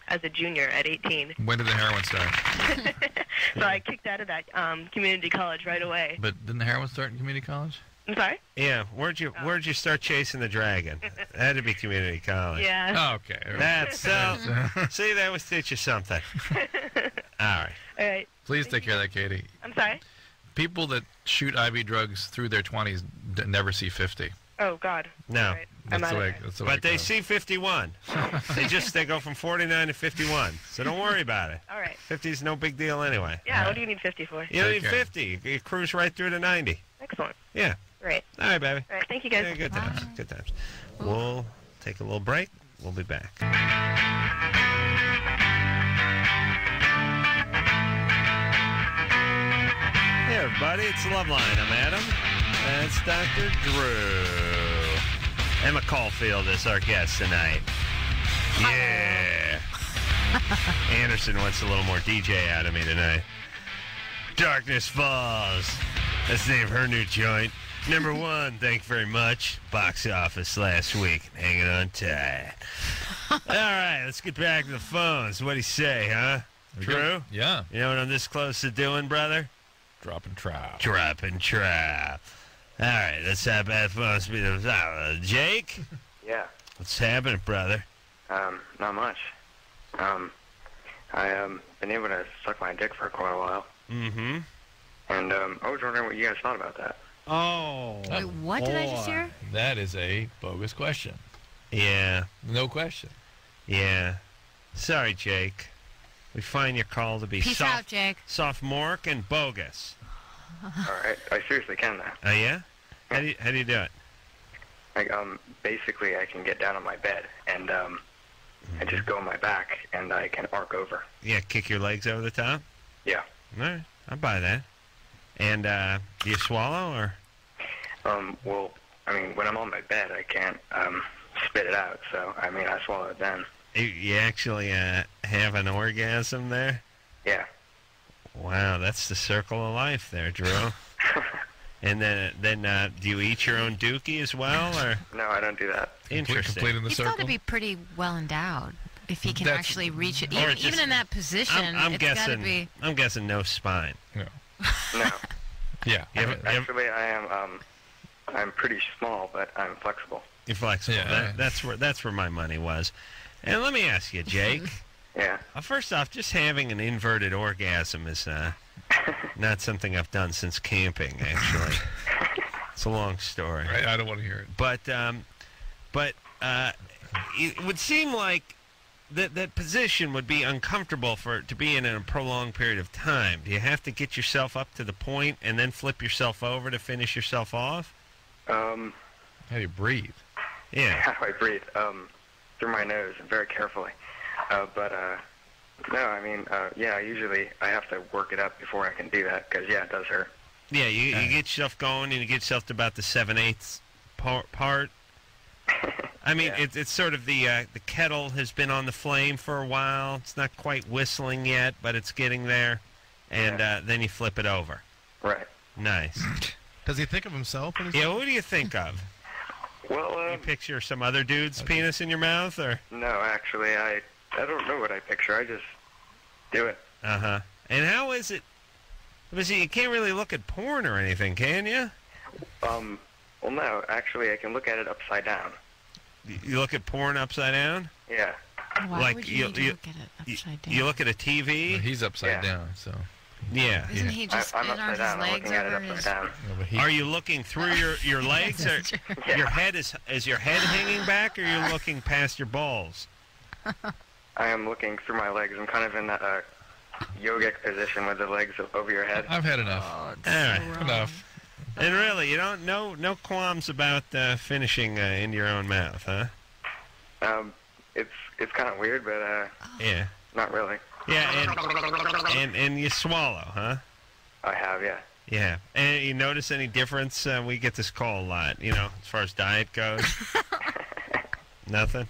as a junior at 18. When did the heroin start? So I kicked out of that community college right away. But didn't the heroin start in community college? I'm sorry? Yeah, where'd you start chasing the dragon? That had to be community college. Yeah. Oh, okay. That's see, that was teach you something. All right. All right. Please take care of that, Katie. I'm sorry? People that shoot IV drugs through their 20s never see 50. Oh, God. No. All right. That's the way But it they goes. see 51. They go from 49 to 51. So don't worry about it. All right. 50 is no big deal anyway. Yeah, what do you need 50 for? You don't need 50. You cruise right through to 90. Excellent. Yeah. Great. All right, baby. All right, thank you, guys. Yeah, good times. Good times. We'll take a little break. We'll be back. Hey, everybody. It's Loveline. I'm Adam. That's Dr. Drew. Emma Caulfield is our guest tonight. Yeah. Anderson wants a little more DJ out of me tonight. Darkness Falls. That's the name of her new joint. Number 1, thank you very much. Box office last week. Hanging on tight. All right, let's get back to the phones. What do you say, huh? True? Yeah. You know what I'm this close to doing, brother? Dropping trap. Dropping trap. All right, let's have that phone speed. Jake? Yeah. What's happening, brother? Not much. I been able to suck my dick for quite a while. Mm-hmm. And I was wondering what you guys thought about that. Oh. Wait, what did I just hear? That is a bogus question. Yeah. No question. Yeah. Sorry, Jake. We find your call to be Peace out, Jake. sophomoric and bogus. All right. I seriously can that. Oh, yeah? How do you do it? Like, basically I can get down on my bed and, I just go on my back and I can arc over. Yeah, kick your legs over the top? Yeah. All right. I'll buy that. And, do you swallow, or? Well, I mean, when I'm on my bed, I can't, spit it out. So, I mean, I swallow it then. You actually, have an orgasm there? Yeah. Wow, that's the circle of life there, Drew. And then, do you eat your own dookie as well, or? No, I don't do that. Interesting. Completing the He's circle. got to be pretty well endowed if he can That's- actually reach it. or Even, just- even in that position, I'm it's got to guessing. be. I'm guessing no spine. No. No. Yeah. Actually, I am, I'm pretty small, but I'm flexible. You're flexible. Yeah. That's where my money was. And let me ask you, Jake. Yeah. First off, just having an inverted orgasm is not something I've done since camping. Actually, it's a long story. Right, I don't want to hear it. But it would seem like that position would be uncomfortable to be in a prolonged period of time. Do you have to get yourself up to the point and then flip yourself over to finish yourself off? How do you breathe? Yeah. How I breathe? Through my nose, very carefully. No, I mean, yeah, usually I have to work it up before I can do that, because, yeah, it does hurt. Yeah, you get yourself going, and you get yourself to about the 7/8 part. I mean, it's sort of the kettle has been on the flame for a while. It's not quite whistling yet, but it's getting there. And then you flip it over. Right. Nice. Does he think of himself? When he's Yeah, what do you think of? Well, you picture some other dude's penis in your mouth, or? No, actually, I don't know what I picture. I just do it. Uh-huh. And how is it? Because you can't really look at porn or anything, can you? Well, no, actually, I can look at it upside down. You look at porn upside down? Yeah. Why like would you need to you, look at it upside down? You look at a TV? Well, he's upside down, so. Yeah. Isn't he just I'm spit on upside his down. I'm legs looking at it over upside his... down. Are you looking through your legs, or your head is your head hanging back, or you're looking past your balls? I am looking through my legs. I'm kind of in that yogic position with the legs over your head. I've had enough. All right. Enough. And really, you don't no qualms about finishing in your own mouth, huh? It's kind of weird, but Yeah. not really. Yeah, and you swallow, huh? I have, yeah. Yeah. And you notice any difference? We get this call a lot, as far as diet goes. Nothing?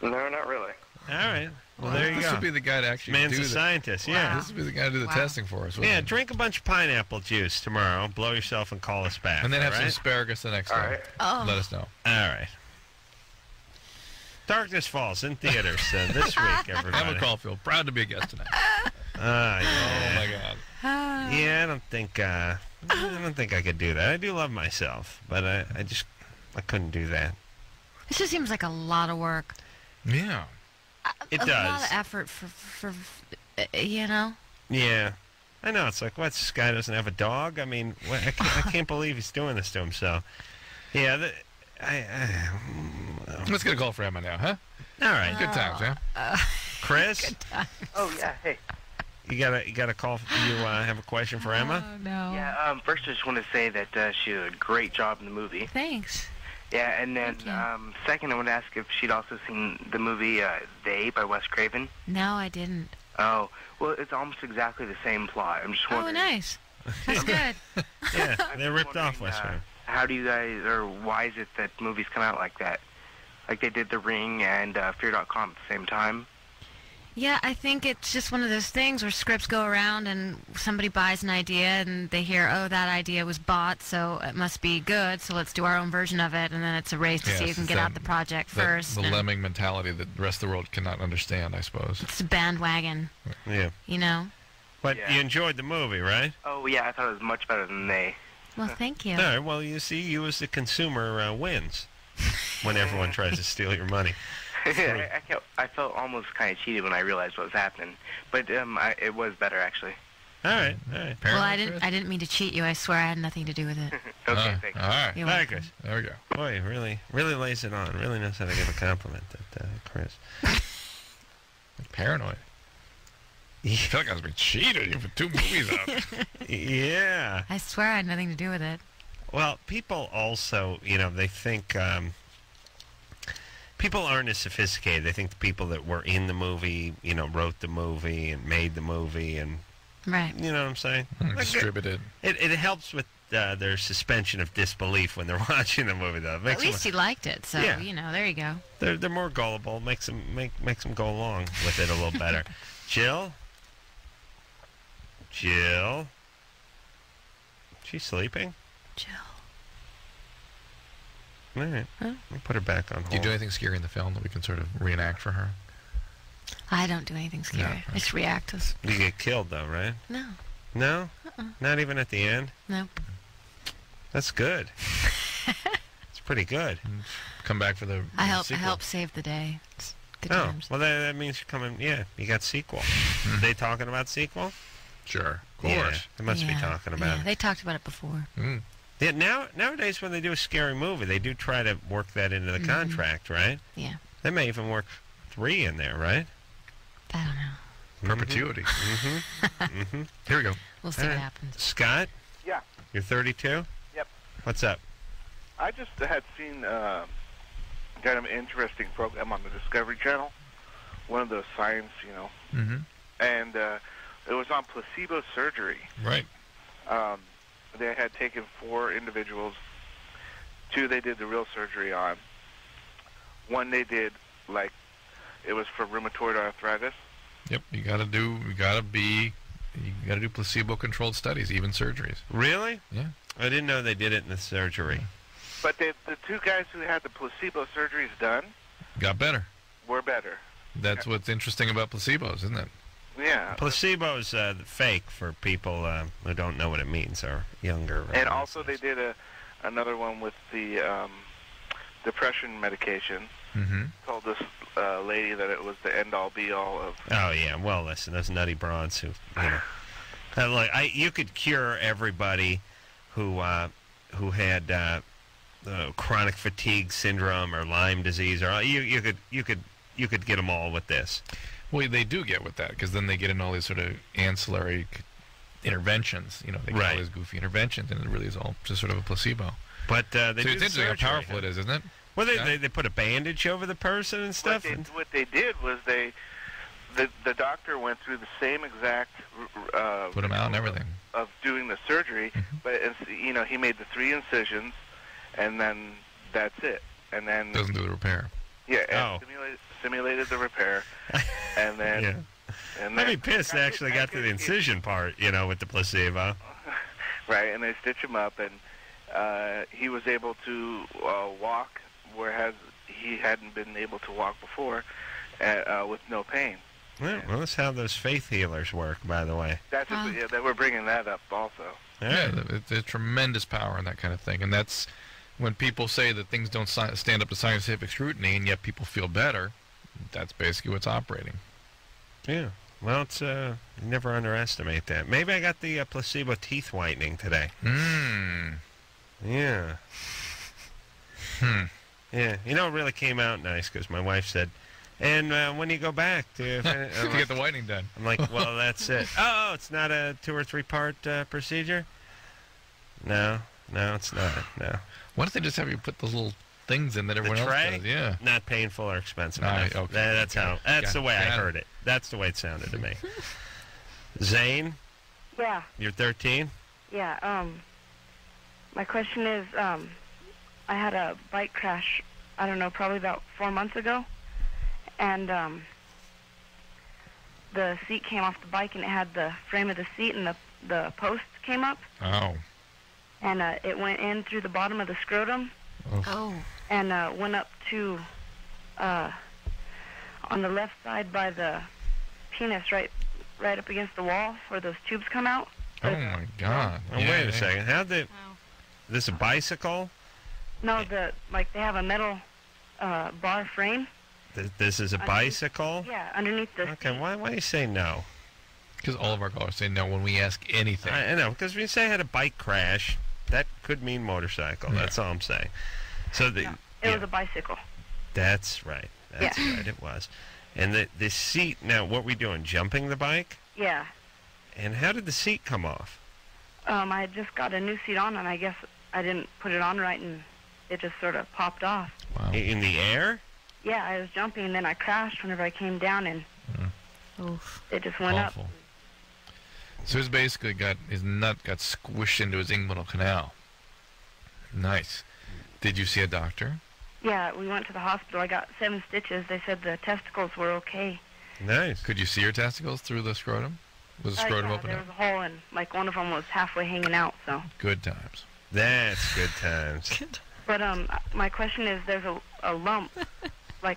No, not really. All right. Well, there you this go. would be the guy to actually Man's do a scientist, Wow. yeah. This would be the guy to do the testing for us. Yeah, drink a bunch of pineapple juice tomorrow, blow yourself, and call us back. And then have all some right? asparagus the next day. right. Oh. Let us know. All right. Darkness Falls in theaters this week, everybody. Emma Caulfield, proud to be a guest tonight. Yeah. Oh my God. Yeah, I don't think I could do that. I do love myself, but I couldn't do that. It just seems like a lot of work. Yeah. It a does. lot of effort for you know. Yeah, I know. It's like, what? This guy doesn't have a dog? I mean, I can't believe he's doing this to himself. Yeah, Let's get a call for Emma now, huh? All right. Good times, huh? Chris, Good times. Oh yeah. Hey. you got a call. You have a question for Emma? Oh no. Yeah. First, I just want to say that she did a great job in the movie. Thanks. Yeah, and then Thank you. second, I want to ask if she'd also seen the movie They by Wes Craven. No, I didn't. Oh, well, it's almost exactly the same plot. I'm just Oh, wondering. nice. That's good. Yeah, I'm they just ripped off wondering, West Coast. How do you guys, or why is it that movies come out like that? Like they did The Ring and Fear.com at the same time? Yeah, I think it's just one of those things where scripts go around and somebody buys an idea and they hear, oh, that idea was bought, so it must be good, so let's do our own version of it, and then it's a race to see who can get out the project first. The and lemming mentality that the rest of the world cannot understand, I suppose. it's a bandwagon, Yeah, you know? but Yeah. you enjoyed the movie, right? Oh, yeah, I thought it was much better than They. Well, thank you. All right. Well, you see, you as the consumer wins when everyone tries to steal your money. I felt almost kind of cheated when I realized what was happening, but it was better actually. All right. All right. Well, I didn't mean to cheat you. I swear I had nothing to do with it. Okay, thanks. All right. You're All right, welcome. Chris. There we go. Boy, really lays it on. Really knows how to give a compliment, that Chris. Paranoid. I feel like I was being cheated for 2 movies up. Yeah. I swear I had nothing to do with it. Well, people also, they think people aren't as sophisticated. They think the people that were in the movie, wrote the movie and made the movie, and Right. you know what I'm saying? Distributed. It helps with their suspension of disbelief when they're watching the movie, though. It makes At least he liked it, so, Yeah. there you go. they're more gullible. Makes them go along with it a little better. Jill. She's sleeping. Jill. All right. We'll put her back on hold. Do you do anything scary in the film that we can sort of reenact for her? I don't do anything scary. I just react to You get killed, though, right? No. No? Not even at the end? Nope. That's good. It's pretty good. Come back for the I help sequel. save the day. It's good Oh, times. well, that means you're coming. Yeah, you got sequel. Are they talking about sequel? Sure, of Yeah, course. they must be Yeah, talking about yeah, it. they talked about it before. Yeah, nowadays when they do a scary movie, they do try to work that into the contract, right? Yeah. They may even work 3 in there, right? I don't know. Perpetuity. Mm-hmm. Here we go. We'll see All what right. happens. Scott, Yeah. you're 32? Yep. What's up? I just had seen kind of an interesting program on the Discovery Channel, one of those science, Mm-hmm. and it was on placebo surgery. Right. They had taken 4 individuals. 2 they did the real surgery on. 1 they did it was for rheumatoid arthritis. Yep. You gotta do placebo-controlled studies, even surgeries. Really? Yeah. I didn't know they did it in the surgery. But the 2 guys who had the placebo surgeries done Got better. were better. That's what's interesting about placebos, isn't it? Yeah. Placebo's fake for people who don't know what it means or younger. And also they did another one with the depression medication. Mm-hmm. Told this lady that it was the end-all be-all of... Oh, yeah. Well, listen, those nutty broads who, you could cure everybody who had chronic fatigue syndrome or Lyme disease, or you could get them all with this. Well, they do get with that, because then they get in all these sort of ancillary interventions. They get all these goofy interventions, and it really is all just sort of a placebo. But they so do it's the interesting how surgery, powerful it is, isn't it? Well, they put a bandage over the person and stuff. What they did was the doctor went through the same exact Put them out and everything. of doing the surgery, but he made the 3 incisions, and then that's it. And then Doesn't do the repair. Yeah, and simulated the repair, and then. Yeah. And I'd be pissed they actually got to the incision part, with the placebo. Right, and they stitch him up, and he was able to walk, whereas he hadn't been able to walk before, with no pain. Well, that's how those faith healers work, by the way. That's that we're bringing that up also. Yeah, there's tremendous power in that kind of thing, and that's when people say that things don't stand up to scientific scrutiny, and yet people feel better. That's basically what's operating. Yeah. Well, it's you never underestimate that. Maybe I got the placebo teeth whitening today. Yeah. Yeah. It really came out nice because my wife said, and when you go back to get the whitening done. I'm like, well, that's it. Oh, it's not a 2 or 3 part procedure? No, it's not. No. Why don't they just have you put those little things in that everyone else does? Yeah. Not painful or expensive enough. Okay. That's the way I heard it. That's the way it sounded to me. Zane? Yeah. You're 13? Yeah. My question is, I had a bike crash, I don't know, probably about 4 months ago. And the seat came off the bike, and it had the frame of the seat, and the post came up. Oh. And it went in through the bottom of the scrotum. Oh. And went up to, on the left side by the penis, right up against the wall where those tubes come out. Oh, my God. Oh, wait a second. How'd they... This a bicycle? No, they have a metal bar frame. This is a bicycle? Yeah, underneath the Okay, why do you say no? Because all of our callers say no when we ask anything. I know, because when you say I had a bike crash, that could mean motorcycle. Yeah. That's all I'm saying. So it was a bicycle. That's right. That's right, it was. And the seat, now, what were we doing, jumping the bike? Yeah. And how did the seat come off? I had just got a new seat on, and I guess I didn't put it on right, and it just sort of popped off. Wow. In the air? Yeah, I was jumping, and then I crashed whenever I came down, and it just went Awful. up. So his nut got squished into his inguinal canal. Nice. Did you see a doctor? Yeah, we went to the hospital. I got 7 stitches. They said the testicles were okay. Nice. Could you see your testicles through the scrotum? Was the scrotum open there up? was a hole, and one of them was halfway hanging out. So. Good times. That's good times. But my question is, there's a lump,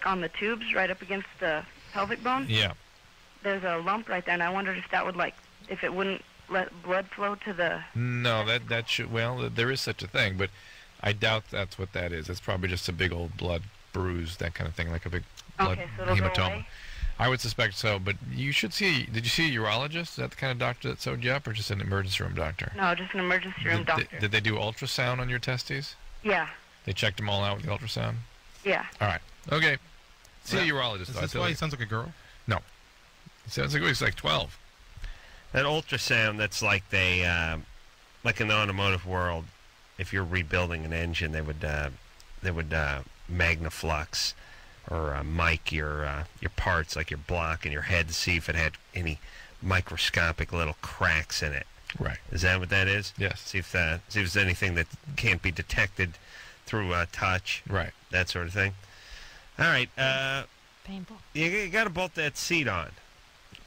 on the tubes right up against the pelvic bone. Yeah. There's a lump right there, and I wondered if that would if it wouldn't let blood flow to the. No, that should. Well, there is such a thing, but I doubt that's what that is. It's probably just a big old blood bruise, that kind of thing, like a big blood so it'll go hematoma. away? I would suspect so, but you should see. Did you see a urologist? Is that the kind of doctor that sewed you up, or just an emergency room doctor? No, just an emergency room doctor. Did they do ultrasound on your testes? Yeah. They checked them all out with the ultrasound? Yeah. All right. Okay. See a urologist. Is this why he sounds like a girl? No. He sounds like he's like 12. That ultrasound, that's like they, like in the automotive world, if you're rebuilding an engine, they would magnaflux or mic your parts, like your block and your head, to see if it had any microscopic little cracks in it. Right. Is that what that is? Yes. See if there's anything that can't be detected through touch. Right. That sort of thing. All right. Painful. You got to bolt that seat on.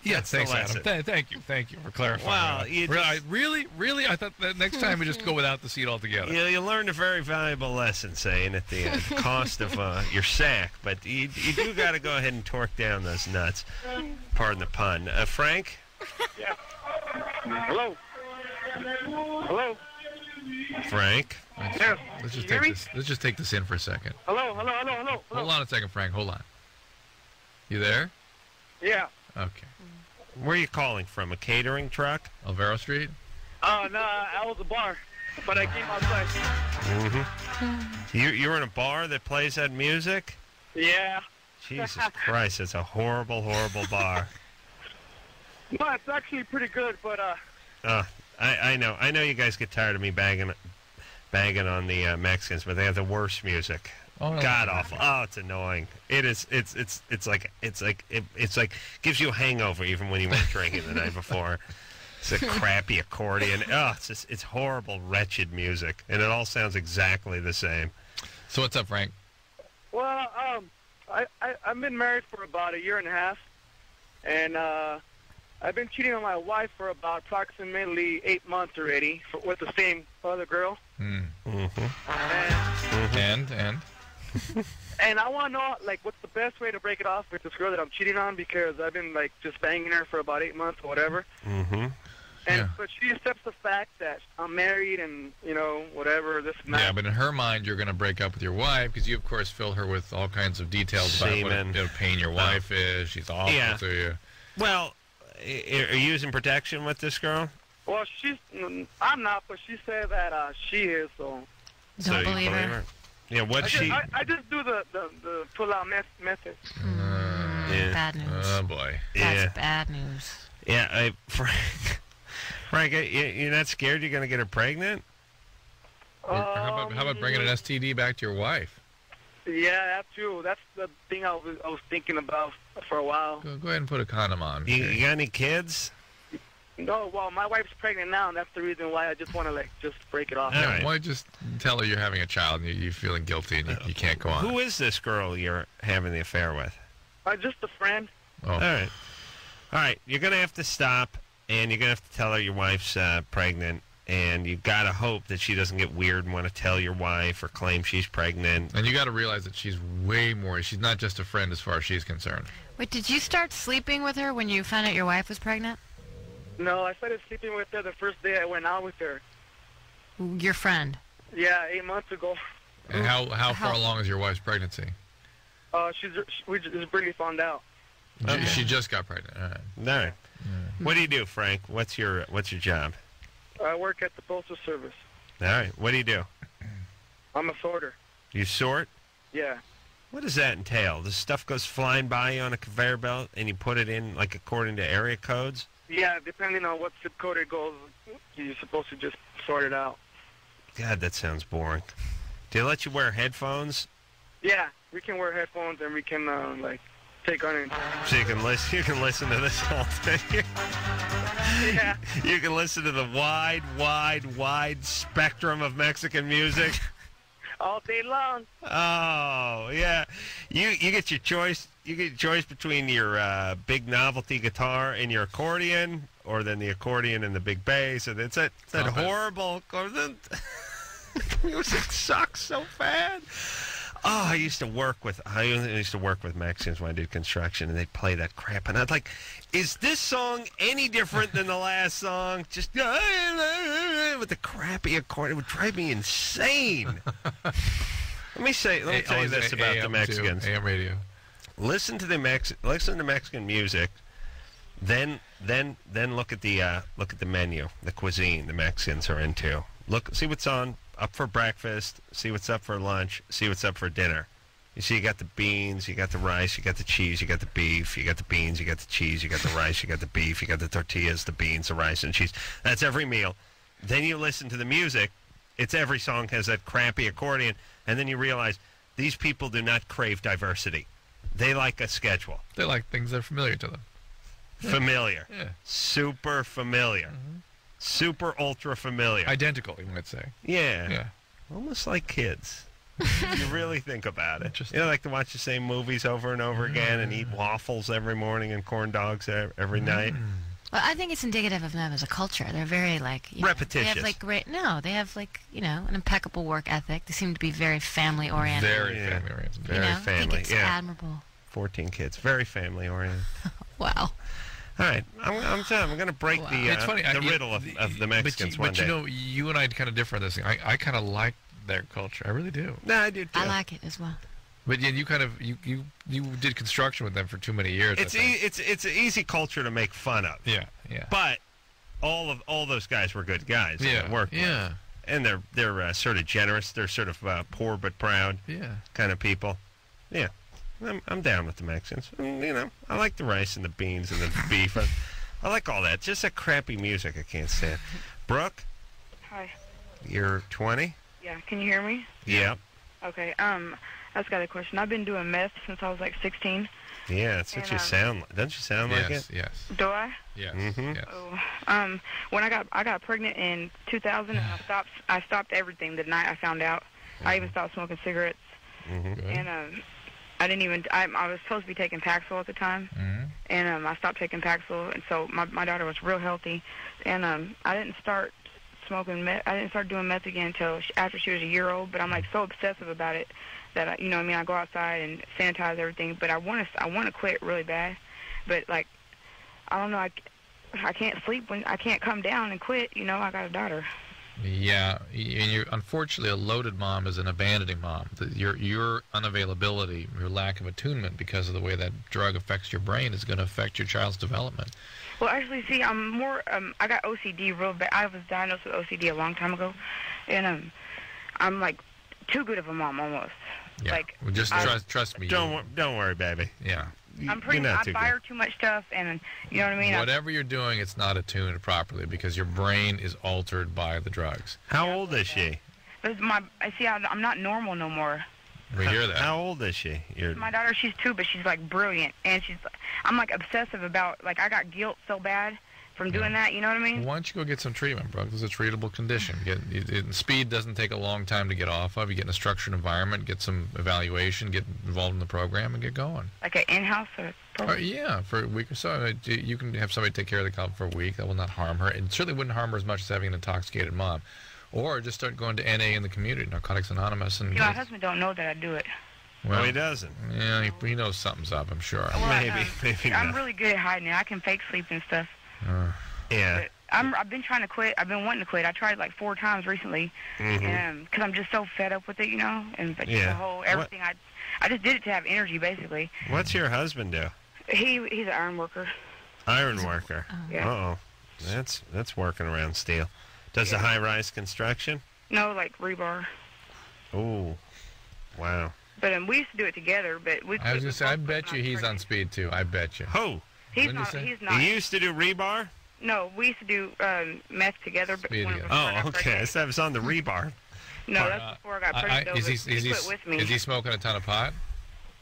Yes, thanks, Adam. Thank you for clarifying. Well, really, I thought that next time we just go without the seat altogether. You learned a very valuable lesson, saying at the end, cost of your sack. But you do got to go ahead and torque down those nuts. Pardon the pun. Frank? Yeah. Hello. Hello. Frank? Yes. Let's just take this in for a second. Hello. Hold on a second, Frank. Hold on. You there? Yeah. Okay. Where are you calling from? A catering truck? Alvaro Street? Oh, no, I was a bar, but I came outside. Mm-hmm. You're in a bar that plays that music? Yeah. Jesus Christ, it's a horrible, horrible bar. No, it's actually pretty good, but I know you guys get tired of me bagging on the Mexicans, but they have the worst music. Oh, God awful. Oh, it's annoying. It is. It's like gives you a hangover even when you weren't drinking the night before. It's a crappy accordion. Oh, it's horrible, wretched music, and it all sounds exactly the same. So what's up, Frank? well, I've been married for about 1.5 years, and I've been cheating on my wife for about approximately 8 months already with the same other girl. Mm-hmm. And And I want to know, like, what's the best way to break it off with this girl that I'm cheating on, because I've been, like, just banging her for about 8 months or whatever. Mm-hmm. And but she accepts the fact that I'm married and, you know, whatever, this and that. yeah, but in her mind, you're going to break up with your wife because you, of course, fill her with all kinds of details about what a pain your wife is. She's awful to you. Well, are you using protection with this girl? Well, I'm not, but she said that she is, so. So you believe her? Yeah, I just do the pull-out method. Yeah. Bad news. Oh, boy. That's bad news. Yeah, Frank, you're not scared you're going to get her pregnant? How about bringing an STD back to your wife? Yeah, that too. That's the thing I was thinking about for a while. Go ahead and put a condom on. You got any kids? No, well, my wife's pregnant now, and that's the reason why I just want to, just break it off. Yeah, right. Why just tell her you're having a child and you're feeling guilty and you can't go on? Who is this girl you're having the affair with? Just a friend. Oh. All right. You're going to have to stop, and you're going to have to tell her your wife's pregnant, and you got to hope that she doesn't get weird and want to tell your wife or claim she's pregnant. And you got to realize that she's way more. She's not just a friend as far as she's concerned. Wait, did you start sleeping with her when you found out your wife was pregnant? No, I started sleeping with her the first day I went out with her. Your friend? Yeah, 8 months ago. And how far along is your wife's pregnancy? We just barely found out. Okay. She just got pregnant. All right. What do you do, Frank? What's your job? I work at the Postal Service. All right. What do you do? I'm a sorter. You sort? Yeah. What does that entail? This stuff goes flying by you on a conveyor belt, and you put it in, like, according to area codes? Yeah, depending on what zip code it goes, you're supposed to just sort it out. God, that sounds boring. Do they let you wear headphones? Yeah, we can wear headphones and we can take on it. So you can listen to this whole thing. Yeah. You can listen to the wide spectrum of Mexican music. All day long. Oh, yeah. You get your choice. You get your choice between your big novelty guitar and your accordion, or then the accordion and the big bass. And it's that horrible. Music sucks so bad. Oh, I used to work with Mexicans when I did construction, and they'd play that crap, and I'd like, is this song any different than the last song? Just with the crappy accordion, it would drive me insane. Let me tell you this about the Mexicans. AM radio. Listen to Mexican music, then look at the menu, the cuisine the Mexicans are into. See what's up for breakfast, see what's up for lunch, see what's up for dinner. You see, you got the beans, you got the rice, you got the cheese, you got the beef, you got the beans, you got the cheese, you got the rice, you got the beef, you got the tortillas, the beans, the rice, and cheese. That's every meal. Then you listen to the music. It's every song has that crappy accordion, and then you realize these people do not crave diversity. They like a schedule. They like things that are familiar to them. Familiar. Yeah. Super familiar. Mm-hmm. Super ultra familiar. Identical, you might say. Yeah. Almost like kids. You really think about it. You know, like to watch the same movies over and over again and eat waffles every morning and corn dogs every night. Well, I think it's indicative of them as a culture. They're very repetitious. They have they have an impeccable work ethic. They seem to be very family oriented. Very family oriented. Very family. I think it's admirable. 14 kids. Very family oriented. Wow. All right, I'm going to break the riddle of the Mexicans one day. But you know, you and I kind of differ on this thing. I kind of like their culture. I really do. No, I do too. I like it as well. But yeah, you kind of you did construction with them for too many years. It's an easy culture to make fun of. Yeah. But all those guys were good guys. Yeah. That worked with. And they're sort of generous. They're sort of poor but proud. Yeah. Kind of people. Yeah. I'm down with the Mexicans. I like the rice and the beans and the beef. I like all that. Just that crappy music I can't stand. Brooke? Hi. You're 20? Yeah, can you hear me? Yeah. Okay, I just got a question. I've been doing meth since I was like 16. Yeah, that's what you sound like. Don't you sound like it? Yes. Do I? Yes. Mm-hmm. Yes. Oh, when I got pregnant in 2000, and I stopped everything the night I found out. I even stopped smoking cigarettes. Mm-hmm. And I didn't even. I was supposed to be taking Paxil at the time, and I stopped taking Paxil, and so my daughter was real healthy, and I didn't start smoking meth. I didn't start doing meth again until after she was a year old. But I'm like so obsessive about it that I go outside and sanitize everything. But I want to quit really bad, but like I don't know. I can't sleep when I can't come down and quit. I got a daughter. Yeah, and you're unfortunately a loaded mom is an abandoning mom. Your unavailability, your lack of attunement because of the way that drug affects your brain is going to affect your child's development. Well, actually, see, I'm more. I got OCD real bad. I was diagnosed with OCD a long time ago, and I'm like too good of a mom almost. Yeah. Like, well, just trust me. Don't worry, baby. Yeah. I'm pretty. I fire too much stuff, and you know what I mean. Whatever you're doing, it's not attuned properly because your brain is altered by the drugs. How old is she? I'm not normal no more. We hear that. How old is she? My daughter, she's 2, but she's like brilliant, and I'm like obsessive about like I got guilt so bad from doing that. You know what I mean? Why don't you go get some treatment, bro? This is a treatable condition. Speed doesn't take a long time to get off of. You get in a structured environment, get some evaluation, get involved in the program, and get going. Like an in-house program? Yeah, for a week or so. You can have somebody take care of the child for a week. That will not harm her. It certainly wouldn't harm her as much as having an intoxicated mom. Or just start going to NA in the community, Narcotics Anonymous. And my husband don't know that I do it. Well, he doesn't. Yeah, he knows something's up, I'm sure. Well, maybe I'm not. really good at hiding it. I can fake sleep and stuff. Yeah. I've been trying to quit. I've been wanting to quit. I tried like 4 times recently, because I'm just so fed up with it, And but the whole everything. I just did it to have energy, basically. What's your husband do? He's an iron worker. Iron worker. Yeah. Uh-oh. That's working around steel. Does the high-rise construction? No, like rebar. Oh, wow. But we used to do it together. But I was gonna say, I bet you he's on speed too. I bet you. Who? He's not. He used to do rebar? No, we used to do meth together. But Oh, okay. So I was on the rebar. No, that's before I got pregnant. He quit with me. Is he smoking a ton of pot?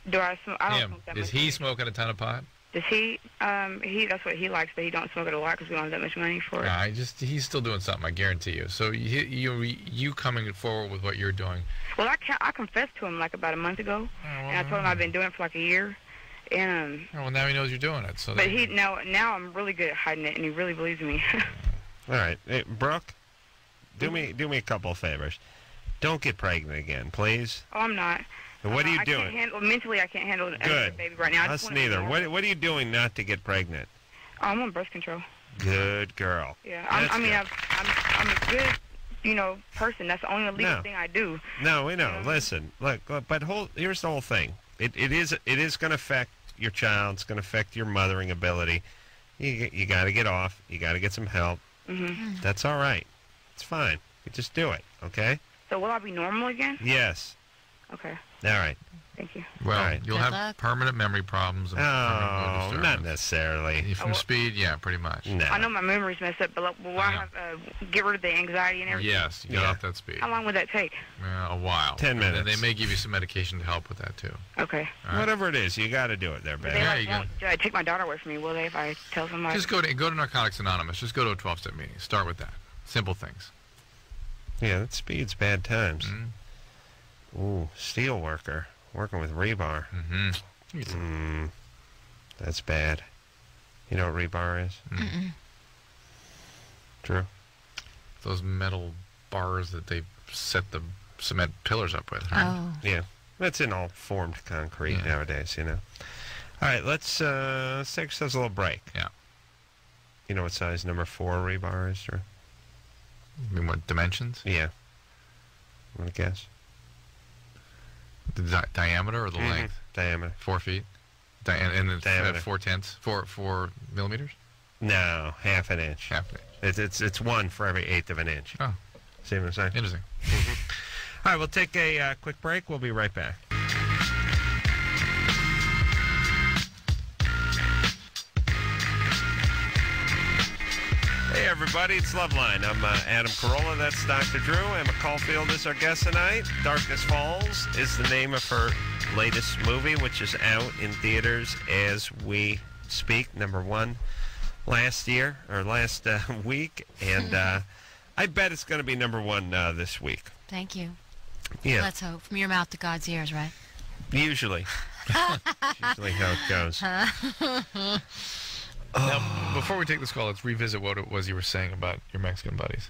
Do I smoke? I don't smoke that much. Is he smoking a ton of pot? Does he? That's what he likes, but he don't smoke it a lot because we don't have that much money for it. He's still doing something, I guarantee you. So you coming forward with what you're doing. Well, I confessed to him like about a month ago, and I told him I've been doing it for like a year, and well, now he knows you're doing it. So. But now I'm really good at hiding it, and he really believes in me. All right, hey, Brooke, do me a couple of favors. Don't get pregnant again, please. Oh, I'm not. What are you doing? Mentally, I can't handle a baby right now. Us neither. What are you doing not to get pregnant? I'm on birth control. Good girl. Yeah, I'm a good, person. That's the only legal thing I do. No, we know. Listen, look, but here's the whole thing. It is going to affect your child. It's going to affect your mothering ability. You got to get off. You got to get some help. That's all right. It's fine. You just do it. Okay. So will I be normal again? Yes. Okay. All right. Thank you. Well, you'll have permanent memory problems. And not necessarily. From speed, yeah, pretty much. No. I know my memory's messed up, but will I have get rid of the anxiety and everything? Yes, you get off that speed. How long would that take? A while. 10 minutes. And they may give you some medication to help with that too. Okay. Right. Whatever it is, you got to do it there, baby. Do I take my daughter away from me? Will they if I tell somebody? Just go to Narcotics Anonymous. Just go to a 12-step meeting. Start with that. Simple things. Yeah, that speed's bad times. Ooh, steel worker. Working with rebar. That's bad. You know what rebar is? True. Those metal bars that they set the cement pillars up with. Right? Oh. Yeah. That's in all formed concrete nowadays, All right, let's take ourselves a little break. Yeah. You know what size number 4 rebar is, or? You mean what, dimensions? Yeah. Want to guess? The diameter or the length? Diameter. 4 feet? And it's diameter. 4 millimeters? No, half an inch. Half an inch. It's 1 for every 1/8 of an inch. Oh. See what I'm saying? Interesting. All right, we'll take a quick break. We'll be right back. Hey, everybody, it's Loveline. I'm Adam Carolla. That's Dr. Drew. Emma Caulfield is our guest tonight. Darkness Falls is the name of her latest movie, which is out in theaters as we speak. #1 last week. And I bet it's going to be #1 this week. Thank you. Yeah. Let's hope. From your mouth to God's ears, right? Usually. Usually how it goes. Now, before we take this call, let's revisit what it was you were saying about your Mexican buddies.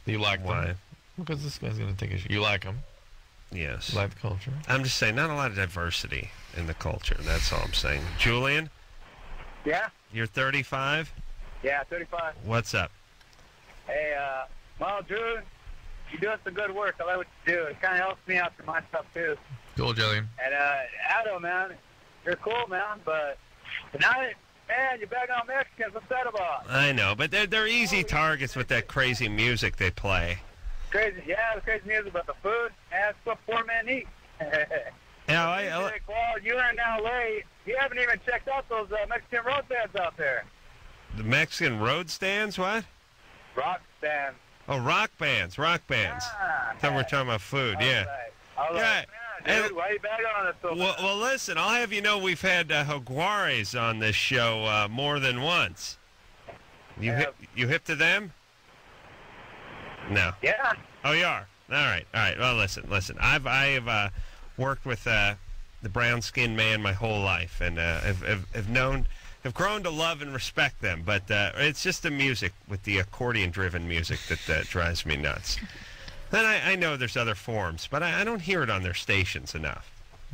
Do you like them? Because this guy's going to take issue. You like them? Yes. You like the culture? I'm just saying, not a lot of diversity in the culture. That's all I'm saying. Julian? Yeah? You're 35? Yeah, 35. What's up? Hey, well, Drew, you do some good work. I like what you do. It kind of helps me out for my stuff, too. Cool, Julian. And, Adam, man, you're cool, man, but tonight, man, you bag on Mexicans. What's that about? I know, but they're easy targets with that crazy music they play. Crazy, yeah, the crazy music, but the food, that's what poor men eat. Yeah, well, you're in L.A. You haven't even checked out those Mexican road stands out there. The Mexican road stands, what? Rock stands. Oh, rock bands. Ah, Thought we were talking about food, yeah. All right. Man, dude, why you bagging on us so much? Well, listen, I'll have you know we've had Jaguares on this show more than once. You hip to them? No. Yeah. Oh, you are? All right. Well, listen. I've worked with the brown-skinned man my whole life, and have grown to love and respect them. But it's just the music with the accordion-driven music that drives me nuts. And I know there's other forms, but I don't hear it on their stations enough.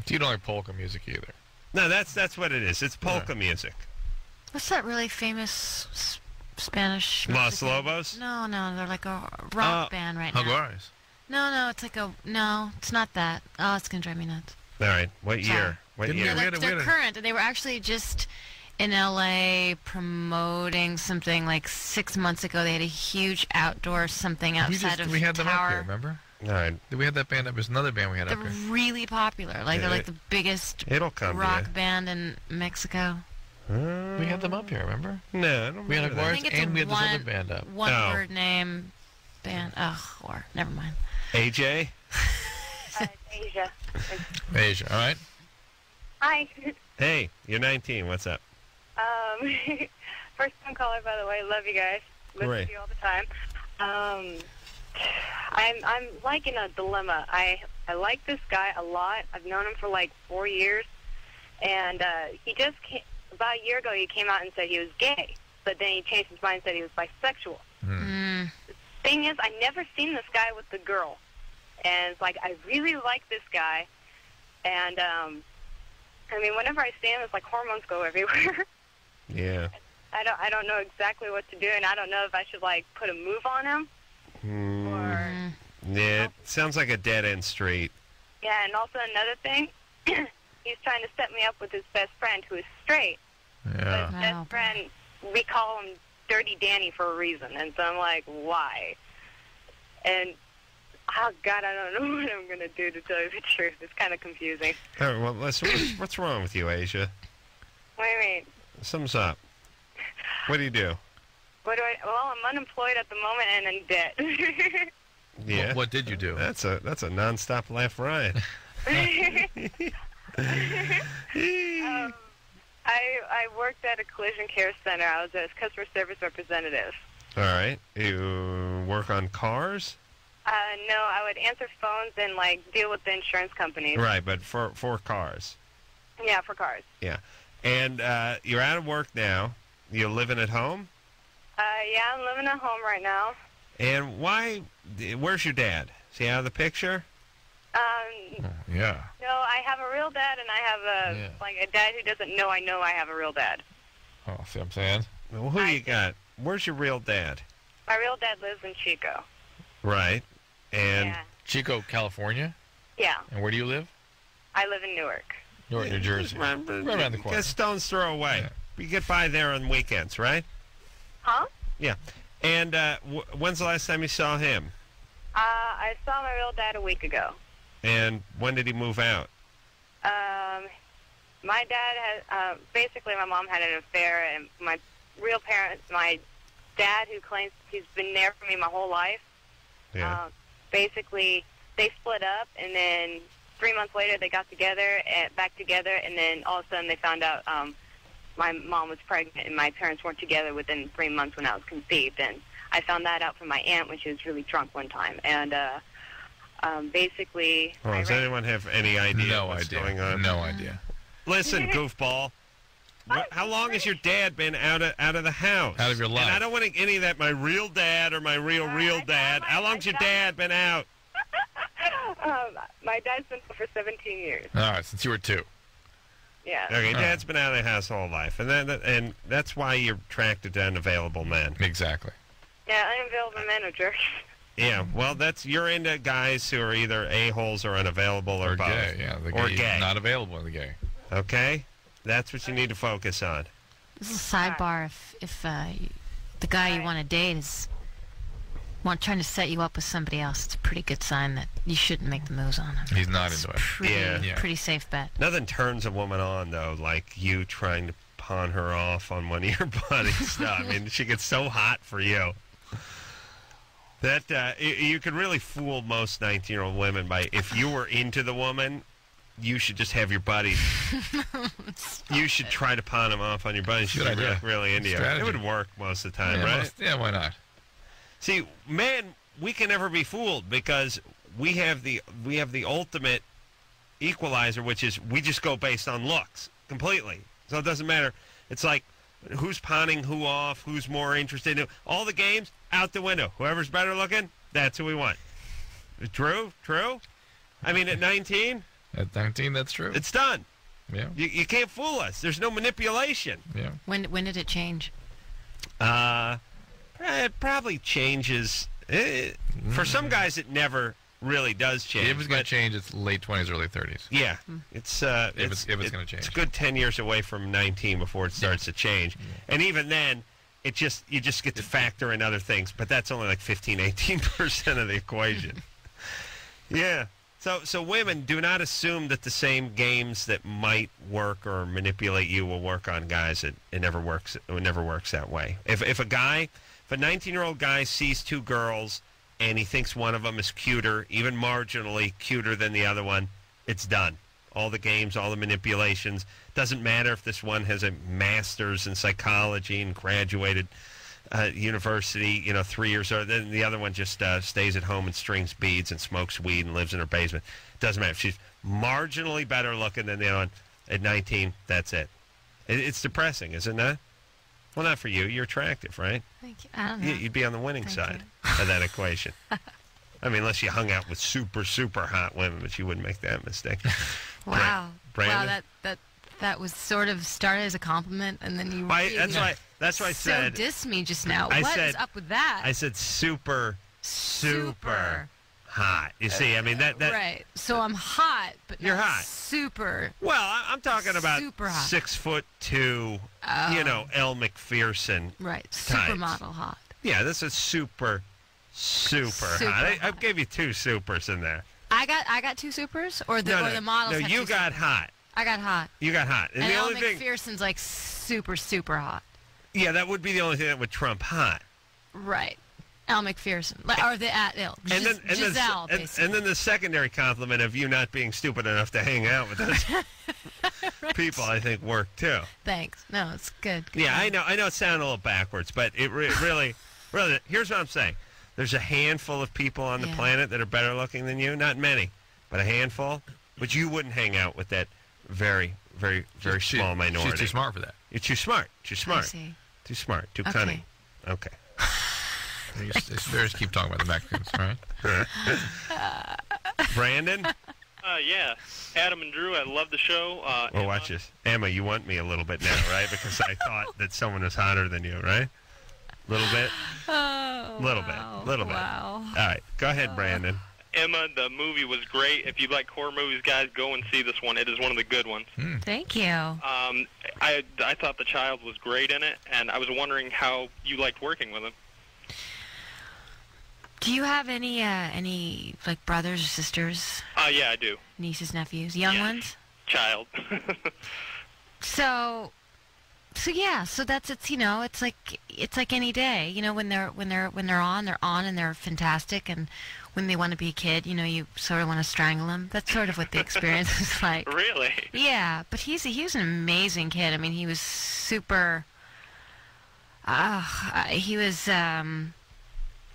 You don't like polka music either. No, that's what it is. It's polka music. What's that really famous Spanish? Los Mexican? Lobos? No, they're like a rock band right now. Jaguares. No, it's like no, it's not that. Oh, it's gonna drive me nuts. All right, what year? What year? They're current, and they were actually just in L.A. promoting something like 6 months ago. They had a huge outdoor something outside of we had them Tower. up here, remember? All right. We had that band. There was another band we had They're up here. really popular. Like they're like the biggest It'll come rock band in Mexico. We had them up here, remember? No, I don't We had remember Jaguares, and we had this other band up. One word name band. Or never mind. AJ? Asia. Asia, all right. Hi. Hey, you're 19. What's up? First time caller, by the way. Love you guys. Listen Great. to you all the time. I'm like in a dilemma. I like this guy a lot. I've known him for like 4 years, and he just about a year ago he came out and said he was gay, but then he changed his mind and said he was bisexual. The thing is, I never seen this guy with the girl, and it's like I really like this guy, and I mean whenever I see him, it's like hormones go everywhere. Yeah. I don't know exactly what to do, and I don't know if I should like put a move on him. Yeah, it sounds like a dead-end street. Yeah, and also another thing, he's trying to set me up with his best friend who is straight. But Yeah. his best friend, we call him Dirty Danny for a reason, and so I'm like, why? And oh God, I don't know what I'm gonna do to tell you the truth. It's kind of confusing. All right, well, what's wrong with you, Asia? What do you mean? Something's up. What do you do? Well, I'm unemployed at the moment and in debt. Yeah. What did you do? That's a nonstop laugh riot. I worked at a collision care center. I was a customer service representative. All right. You work on cars? No, I would answer phones and like deal with the insurance companies. Right, but for cars. Yeah, for cars. Yeah. And you're out of work now. You're living at home? Yeah, I'm living at home right now. And where's your dad? Is he out of the picture? Yeah. No, I have a real dad, and I have like a dad who doesn't know I have a real dad. Oh, see what I'm saying? Well, who you got? Where's your real dad? My real dad lives in Chico. Right. And Chico, California? Yeah, And where do you live? I live in Newark. Newark, New Jersey. Right around the corner. Get stone's throw away. Yeah. You get by there on weekends, right? Huh? Yeah. And when's the last time you saw him? I saw my real dad a week ago. And when did he move out? My dad had, basically my mom had an affair, and my real parents, my dad who claims he's been there for me my whole life, basically they split up, and then 3 months later they got back together, and then all of a sudden they found out my mom was pregnant, and my parents weren't together within 3 months when I was conceived, and I found that out from my aunt when she was really drunk one time, and Basically, Oh, does anyone have any idea what's going on? No idea. Listen, goofball. How long has your dad been out of the house? Out of your life. And I don't want any of that. My real dad or my real dad. How long's your dad been out? My dad's been for 17 years. All right, since you were 2. Yeah. Okay, Dad's been out of the house all life, and that's why you're attracted to unavailable men. Exactly. Yeah, unavailable men are jerks. Yeah, well, you're into guys who are either a-holes or unavailable or both. Gay, yeah. The or gay, gay. Not available in the gay. Okay? That's what you need to focus on. This is a sidebar. If the guy you want to date is trying to set you up with somebody else, it's a pretty good sign that you shouldn't make the moves on him. He's not into it. Pretty safe bet. Nothing turns a woman on, though, like you trying to pawn her off on one of your buddies. No, I mean, she gets so hot for you. That you could really fool most 19-year-old women by, if you were into the woman, you should just have your buddies. You should try to pawn them off on your buddies. She's really into you. It would work most of the time, right? Why not? See, men, we can never be fooled because we have the ultimate equalizer, which is we just go based on looks completely. So it doesn't matter. It's like who's pawning who off, who's more interested in all the games out the window. Whoever's better looking, that's who we want. True? I mean, at 19? At 19, that's true. It's done. Yeah. You can't fool us. There's no manipulation. Yeah. When did it change? It probably changes. For some guys, it never really does change. If it's going to change, it's late 20s, early 30s. Yeah. It's it's going to change. It's a good 10 years away from 19 before it starts to change. Yeah. And even then, you just get to factor in other things, but that's only like 15-18% of the equation. Yeah. So women, do not assume that the same games that might work or manipulate you will work on guys. It never works. It never works that way. If a 19-year-old guy sees 2 girls and he thinks one of them is cuter, even marginally cuter than the other one, it's done. All the games, all the manipulations. Doesn't matter if this one has a master's in psychology and graduated university, 3 years old. Then the other one just stays at home and strings beads and smokes weed and lives in her basement. Doesn't matter. If she's marginally better looking than the other one at 19, that's it. It's depressing, isn't it? Well, not for you. You're attractive, right? Thank you. I don't know. You'd be on the winning side of that equation. I mean, unless you hung out with super, super hot women, but you wouldn't make that mistake. Wow. Brandon? Wow, that was sort of started as a compliment, and then you that's why I said... So diss me just now. What is up with that? I said super hot. You see, I mean, that... Right. So I'm hot, but you're not hot. Super. Well, I'm talking about super hot. 6'2", Elle Macpherson. Right. Types. Supermodel hot. Yeah, this is super hot. I gave you 2 supers in there. I got 2 supers, or the models. No, have you 2 got supers? hot. I got hot. You got hot. And the Elle only thing, Macpherson's like super hot. Yeah, that would be the only thing that would trump hot. Right. Elle Macpherson, or the Giselle, basically. And then the secondary compliment of you not being stupid enough to hang out with those right. people, I think, work too. Thanks. No, it's good. Yeah, I know it sounded a little backwards, but it really, here's what I'm saying. There's a handful of people on the planet that are better looking than you. Not many, but a handful. But you wouldn't hang out with that very, very, very small minority. She's too smart for that. You're too smart. I see. Too smart. Too cunning. Okay. You just keep talking about the Mexicans, all right? Brandon? Yeah. Adam and Drew, I love the show. Well, watch this. Emma, you want me a little bit now, right? Because I thought that someone was hotter than you, right? A little bit? Little bit. All right. Go ahead, Brandon. Emma, the movie was great. If you like horror movies, guys, go and see this one. It is one of the good ones. Thank you. I thought the child was great in it, and I was wondering how you liked working with him. Do you have any like brothers or sisters? Yeah, I do. Nieces, nephews, young ones? Child. So that's it's like any day, when they're on and they're fantastic, and when they want to be a kid, you sort of want to strangle them. That's sort of what the experience is like. Really? Yeah, but he was an amazing kid. I mean, he was super. He was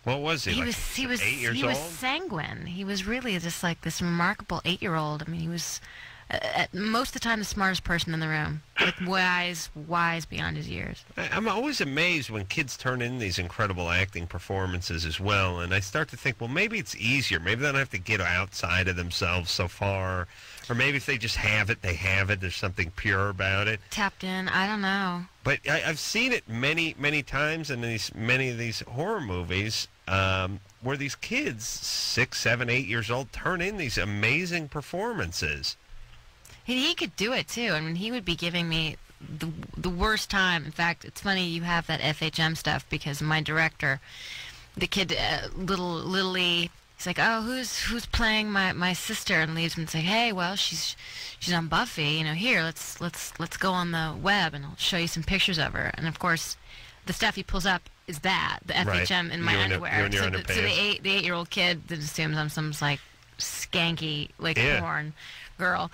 What was he? He like was 8 years he old? was sanguine. He was really just like this remarkable 8-year-old. I mean, he was at most of the time the smartest person in the room, like wise beyond his years. I'm always amazed when kids turn in these incredible acting performances as well, and I start to think, well, maybe it's easier. Maybe they don't have to get outside of themselves so far, or maybe if they just have it, they have it. There's something pure about it. Tapped in. I don't know. But I've seen it many, many times in many of these horror movies where these kids, 6, 7, 8 years old, turn in these amazing performances. He could do it too. I mean, he would be giving me the worst time. In fact, it's funny you have that FHM stuff because my director, the kid, little Lee, he's like, oh, who's playing my sister, and leaves him and say, hey, well, she's on Buffy. You know, here, let's go on the web and I'll show you some pictures of her. And of course, the stuff he pulls up is the FHM in my underwear. So the 8-year-old kid that assumes I'm some like skanky porn girl.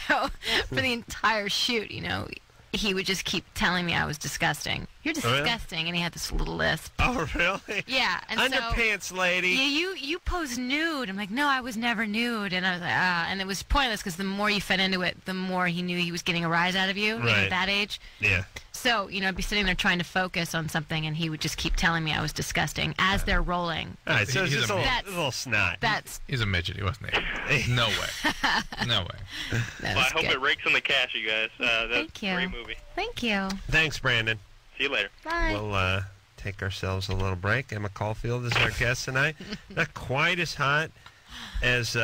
So for the entire shoot, you know, he would just keep telling me I was disgusting. You're disgusting, and he had this little lisp. Oh, really? Yeah. And Underpants, lady. Yeah, you pose nude. I'm like, no, I was never nude. And I was like, and it was pointless because the more you fed into it, the more he knew he was getting a rise out of you at that age. Yeah. So, you know, I'd be sitting there trying to focus on something, and he would just keep telling me I was disgusting as they're rolling. All right, so he's just a little snot. He's a midget. He wasn't 8. No way. No way. Well, I hope it rakes in the cash, you guys. That's Thank you. a great movie. Thank you. Thanks, Brandon. See you later. Bye. We'll take ourselves a little break. Emma Caulfield is our guest tonight. Not quite as hot as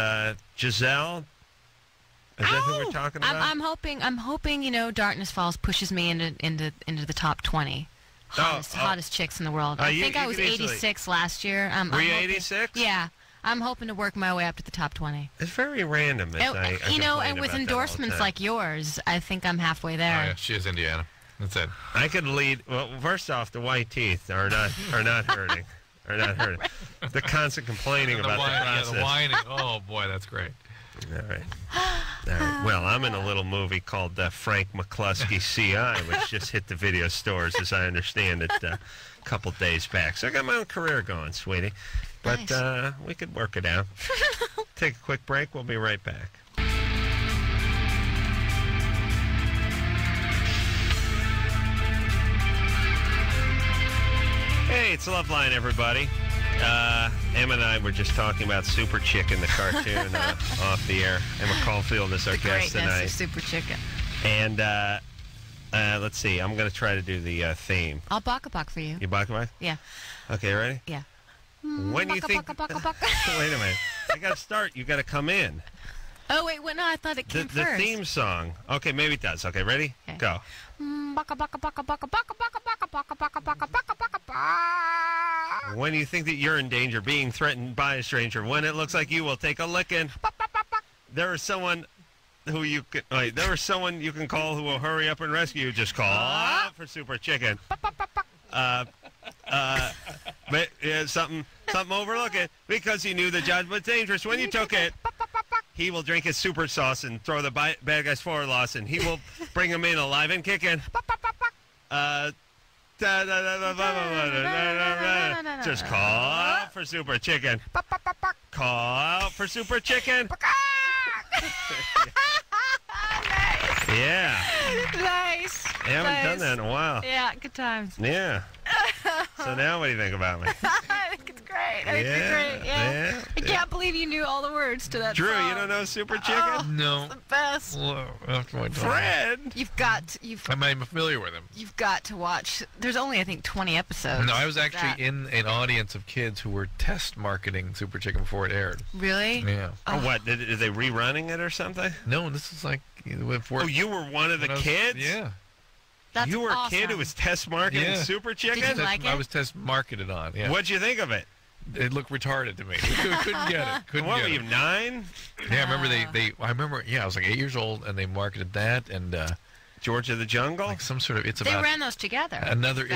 Giselle. Is that who we're talking about? I'm hoping, you know, Darkness Falls pushes me into the top 20 hottest chicks in the world. I think I was 86 last year. Were you 86? Yeah. I'm hoping to work my way up to the top 20. It's very random. And with endorsements like yours, I think I'm halfway there. Oh, yeah, she is Indiana. That's it. I could lead. Well, first off, the white teeth are not hurting. Are not hurting. The constant complaining about the process. Yeah, the whining. Oh boy, that's great. All right. Well, I'm in a little movie called Frank McCluskey C.I., which just hit the video stores, as I understand it, a couple days back. So I got my own career going, sweetie. But we could work it out. Take a quick break. We'll be right back. Hey, it's Loveline, everybody. Emma and I were just talking about Super Chicken, the cartoon, off the air. Emma Caulfield is our guest tonight. Of Super Chicken. And let's see. I'm going to try to do the theme. I'll baka for you. You baka? Yeah. Okay, ready? Yeah. When do you think... Wait a minute. I got to start. You got to come in. Oh, wait. No, I thought it came the first. The theme song. Okay, maybe it does. Okay, ready? Okay. Go. When you think that you're in danger, being threatened by a stranger, when it looks like you will take a licking, there is someone who you can someone you can call who will hurry up and rescue you. Just call out for Super Chicken. But something overlooking because he knew the judge was dangerous when you took it. He will drink his super sauce and throw the bad guys forward loss, and he will bring him in alive and kicking. Just call out for Super Chicken. Call out for Super Chicken. Yeah. Nice. I haven't done that in a while. Yeah, good times. Yeah. So now what do you think about me? I think it's great. I think it's great. Yeah. I can't believe you knew all the words to that Drew, song. you don't know Super Chicken? Oh, No. it's the best. Fred! I'm not even familiar with him. You've got to watch. There's only, I think, 20 episodes. No, I was actually in an audience of kids who were test marketing Super Chicken before it aired. Really? Yeah. Oh, what? Are they rerunning it or something? No, this is like... Oh, you were one of the kids? Yeah. That's you were awesome. a kid who was test marketing Super Chicken? Did you like it? I was test marketed on, yeah. What'd you think of it? It looked retarded to me. Couldn't get it. What were you, 9? Yeah, I remember I was like 8 years old, and they marketed that, and... George of the Jungle? Like some sort of... They ran those together. Another...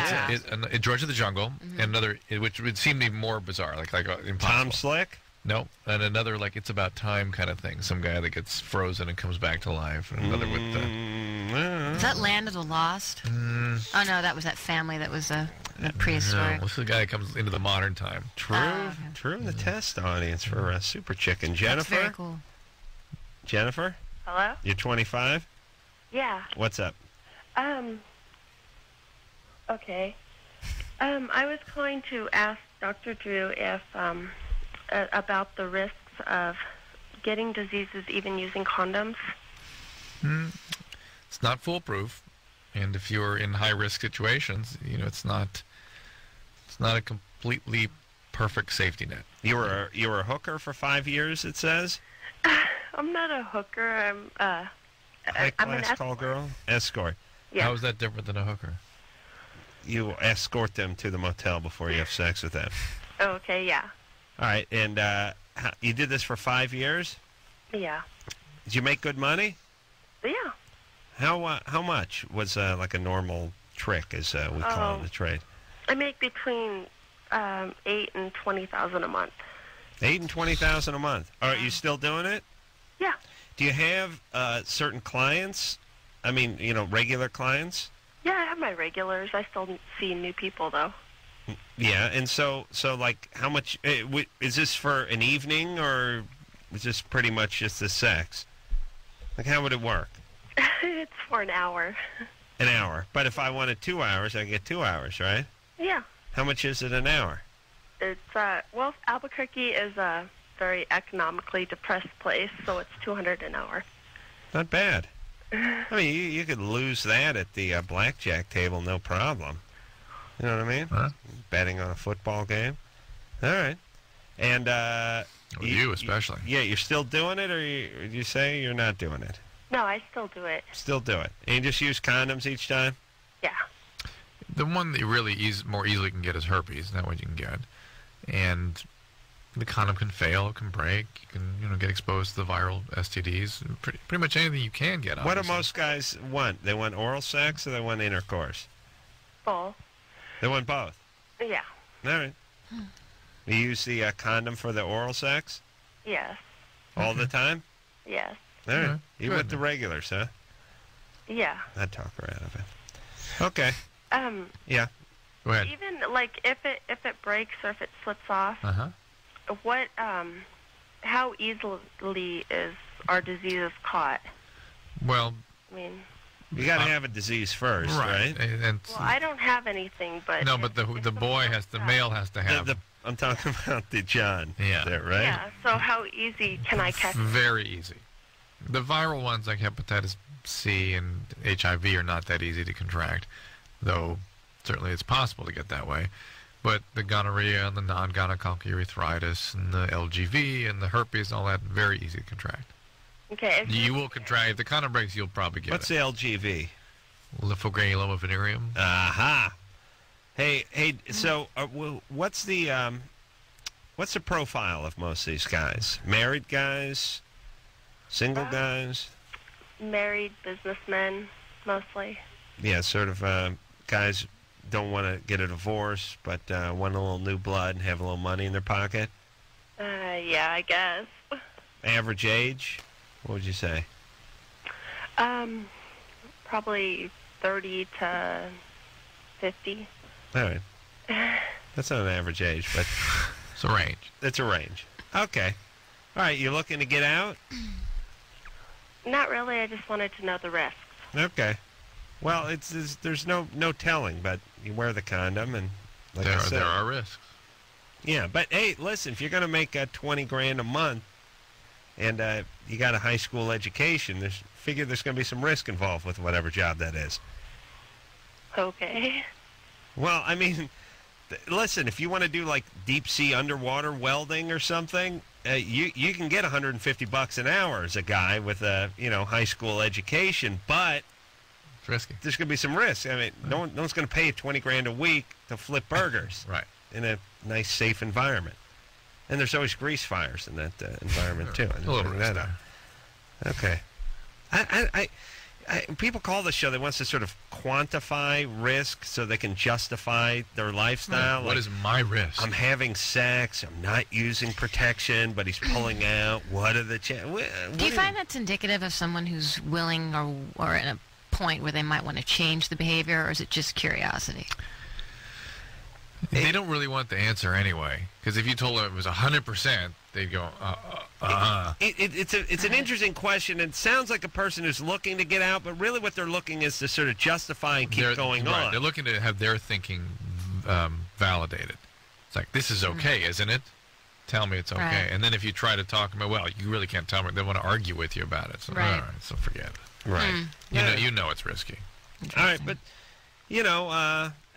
George of the Jungle, and another... which would seem even more bizarre, like impossible. Tom Slick? No, and another It's About Time kind of thing. Some guy that gets frozen and comes back to life, and another with Is that Land of the Lost? Oh, no, that was that family that was a prehistoric. No, this is the guy that comes into the modern time. True in the test audience for Super Chicken. Jennifer? That's very cool. Jennifer? Hello? You're 25? Yeah. What's up? Okay. I was calling to ask Dr. Drew if about the risks of getting diseases even using condoms. It's not foolproof, and if you're in high-risk situations, it's not a completely perfect safety net. You were a hooker for 5 years, it says? I'm not a hooker. I'm an High-class call girl? Escort. Yeah. How is that different than a hooker? You escort them to the motel before you have sex with them. Okay, yeah. All right, and you did this for 5 years? Yeah. Did you make good money? Yeah. How much was like a normal trick, as we call it in the trade? I make between $8,000 and $20,000 a month. $8,000 and $20,000 a month. Are you still doing it? Yeah. Do you have certain clients? I mean, regular clients? Yeah, I have my regulars. I still see new people, though. Yeah, and so like, how much is this for an evening, or is this pretty much just the sex? Like, how would it work? It's for an hour. An hour. But if I wanted 2 hours, I get 2 hours, right? Yeah. How much is it an hour? It's, well, Albuquerque is a very economically depressed place, so it's $200 an hour. Not bad. I mean, you could lose that at the blackjack table, no problem. You know what I mean? Huh? Betting on a football game. All right. And you especially. Yeah, you're still doing it, or you say you're not doing it? No, I still do it. Still do it. And you just use condoms each time? Yeah. The one that you really more easily can get is herpes. That one you can get. And the condom can fail, it can break. You can, get exposed to the viral STDs. Pretty much anything you can get. What do most guys want? They want oral sex, or they want intercourse? Both. They want both? Yeah. All right. You use the condom for the oral sex? Yes. All the time? Yes. All right. Yeah, You good. with the regulars, huh? Yeah. I'd talk her out of it. Okay. Yeah. Go ahead. Even like if it breaks or if it slips off, what how easily is our diseases caught? Well, I mean, you got to have a disease first, right? And well, I don't have anything, but no, but the male has to have. I'm talking about the John. Yeah. There, right? yeah. So how easy can I catch it? Very easy. The viral ones like hepatitis C and HIV are not that easy to contract, though certainly it's possible to get that way. But the gonorrhea and the non-gonococcal urethritis and the LGV and the herpes and all that, very easy to contract. Okay. You will contract. If the condom breaks, you'll probably get What's the LGV? Lymphogranuloma venereum. Aha. Hey. So, what's the profile of most of these guys? Married guys, single guys? Married businessmen, mostly. Yeah, sort of guys don't want to get a divorce, but want a little new blood and have a little money in their pocket. Yeah, I guess. Average age? What would you say? Probably 30 to 50. All right. That's not an average age, but it's a range. It's a range. Okay. All right, you looking to get out? Not really. I just wanted to know the risks. Okay. Well, there's no telling, but you wear the condom, and like I said, there are risks. Yeah, but hey, listen, if you're going to make $20,000 a month, and you got a high school education, there's going to be some risk involved with whatever job that is. Okay. Well, I mean, listen, if you want to do like deep sea underwater welding or something, you can get $150 an hour as a guy with a high school education, but it's risky. There's going to be some risk. I mean, no one's going to pay you $20,000 a week to flip burgers, right? In a nice, safe environment. And there's always grease fires in that environment too. A little risk there. Okay. People call this show, they want us to sort of quantify risk so they can justify their lifestyle. What is my risk? I'm having sex. I'm not using protection, but he's pulling out. What are the chances? Do you find that's indicative of someone who's willing or in a point where they might want to change the behavior, or is it just curiosity? They don't really want the answer anyway, because if you told them it was 100%, they'd go, It's an interesting question. It sounds like a person who's looking to get out, but really what they're looking is to sort of justify and keep going on. They're looking to have their thinking validated. It's like, this is okay, isn't it? Tell me it's okay. Right. And then if you try to talk about, well, you really can't tell me. They want to argue with you about it. So, Right. all right, so forget it. Right. You know it's risky. All right, but,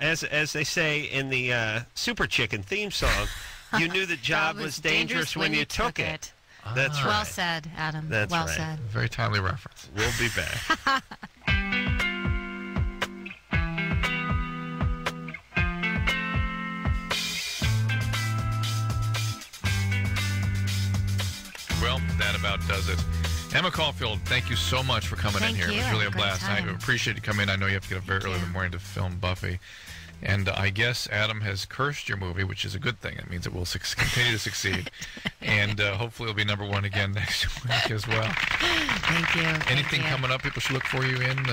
as they say in the Super Chicken theme song, you knew the job was dangerous when you took it. That's right. Well said, Adam. That's well right. said. Very timely reference. We'll be back. Well, that about does it. Emma Caulfield, thank you so much for coming in here. It was really a blast. I appreciate you coming in. I know you have to get up very early in the morning to film Buffy. And I guess Adam has cursed your movie, which is a good thing. It means it will continue to succeed. And hopefully it'll be #1 again next week as well. Thank you. Anything coming up people should look for you in?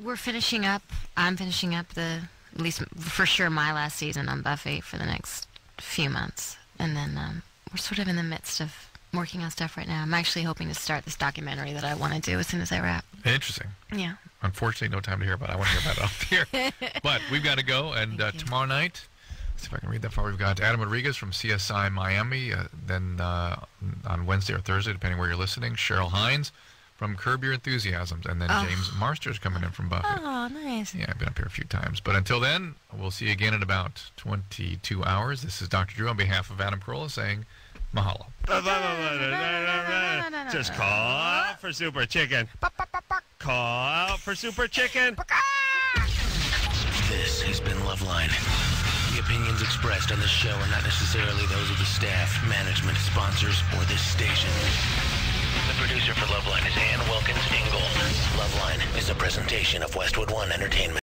We're finishing up. I'm finishing up at least for sure, my last season on Buffy for the next few months. And then we're sort of in the midst of working on stuff right now. I'm actually hoping to start this documentary that I want to do as soon as I wrap. Interesting. Yeah. Unfortunately, no time to hear about it. I want to hear about it off here. But we've got to go. And tomorrow night, let's see if I can read that far. We've got Adam Rodriguez from CSI Miami. Then on Wednesday or Thursday, depending where you're listening, Cheryl Hines from Curb Your Enthusiasms. And then James Marsters coming in from Buffy. Oh, nice. Yeah, I've been up here a few times. But until then, we'll see you again in about 22 hours. This is Dr. Drew on behalf of Adam Carolla saying mahalo. Just call out for Super Chicken. Call out for Super Chicken. This has been Loveline. The opinions expressed on this show are not necessarily those of the staff, management, sponsors, or this station. The producer for Loveline is Ann Wilkins Ingold. Loveline is a presentation of Westwood One Entertainment.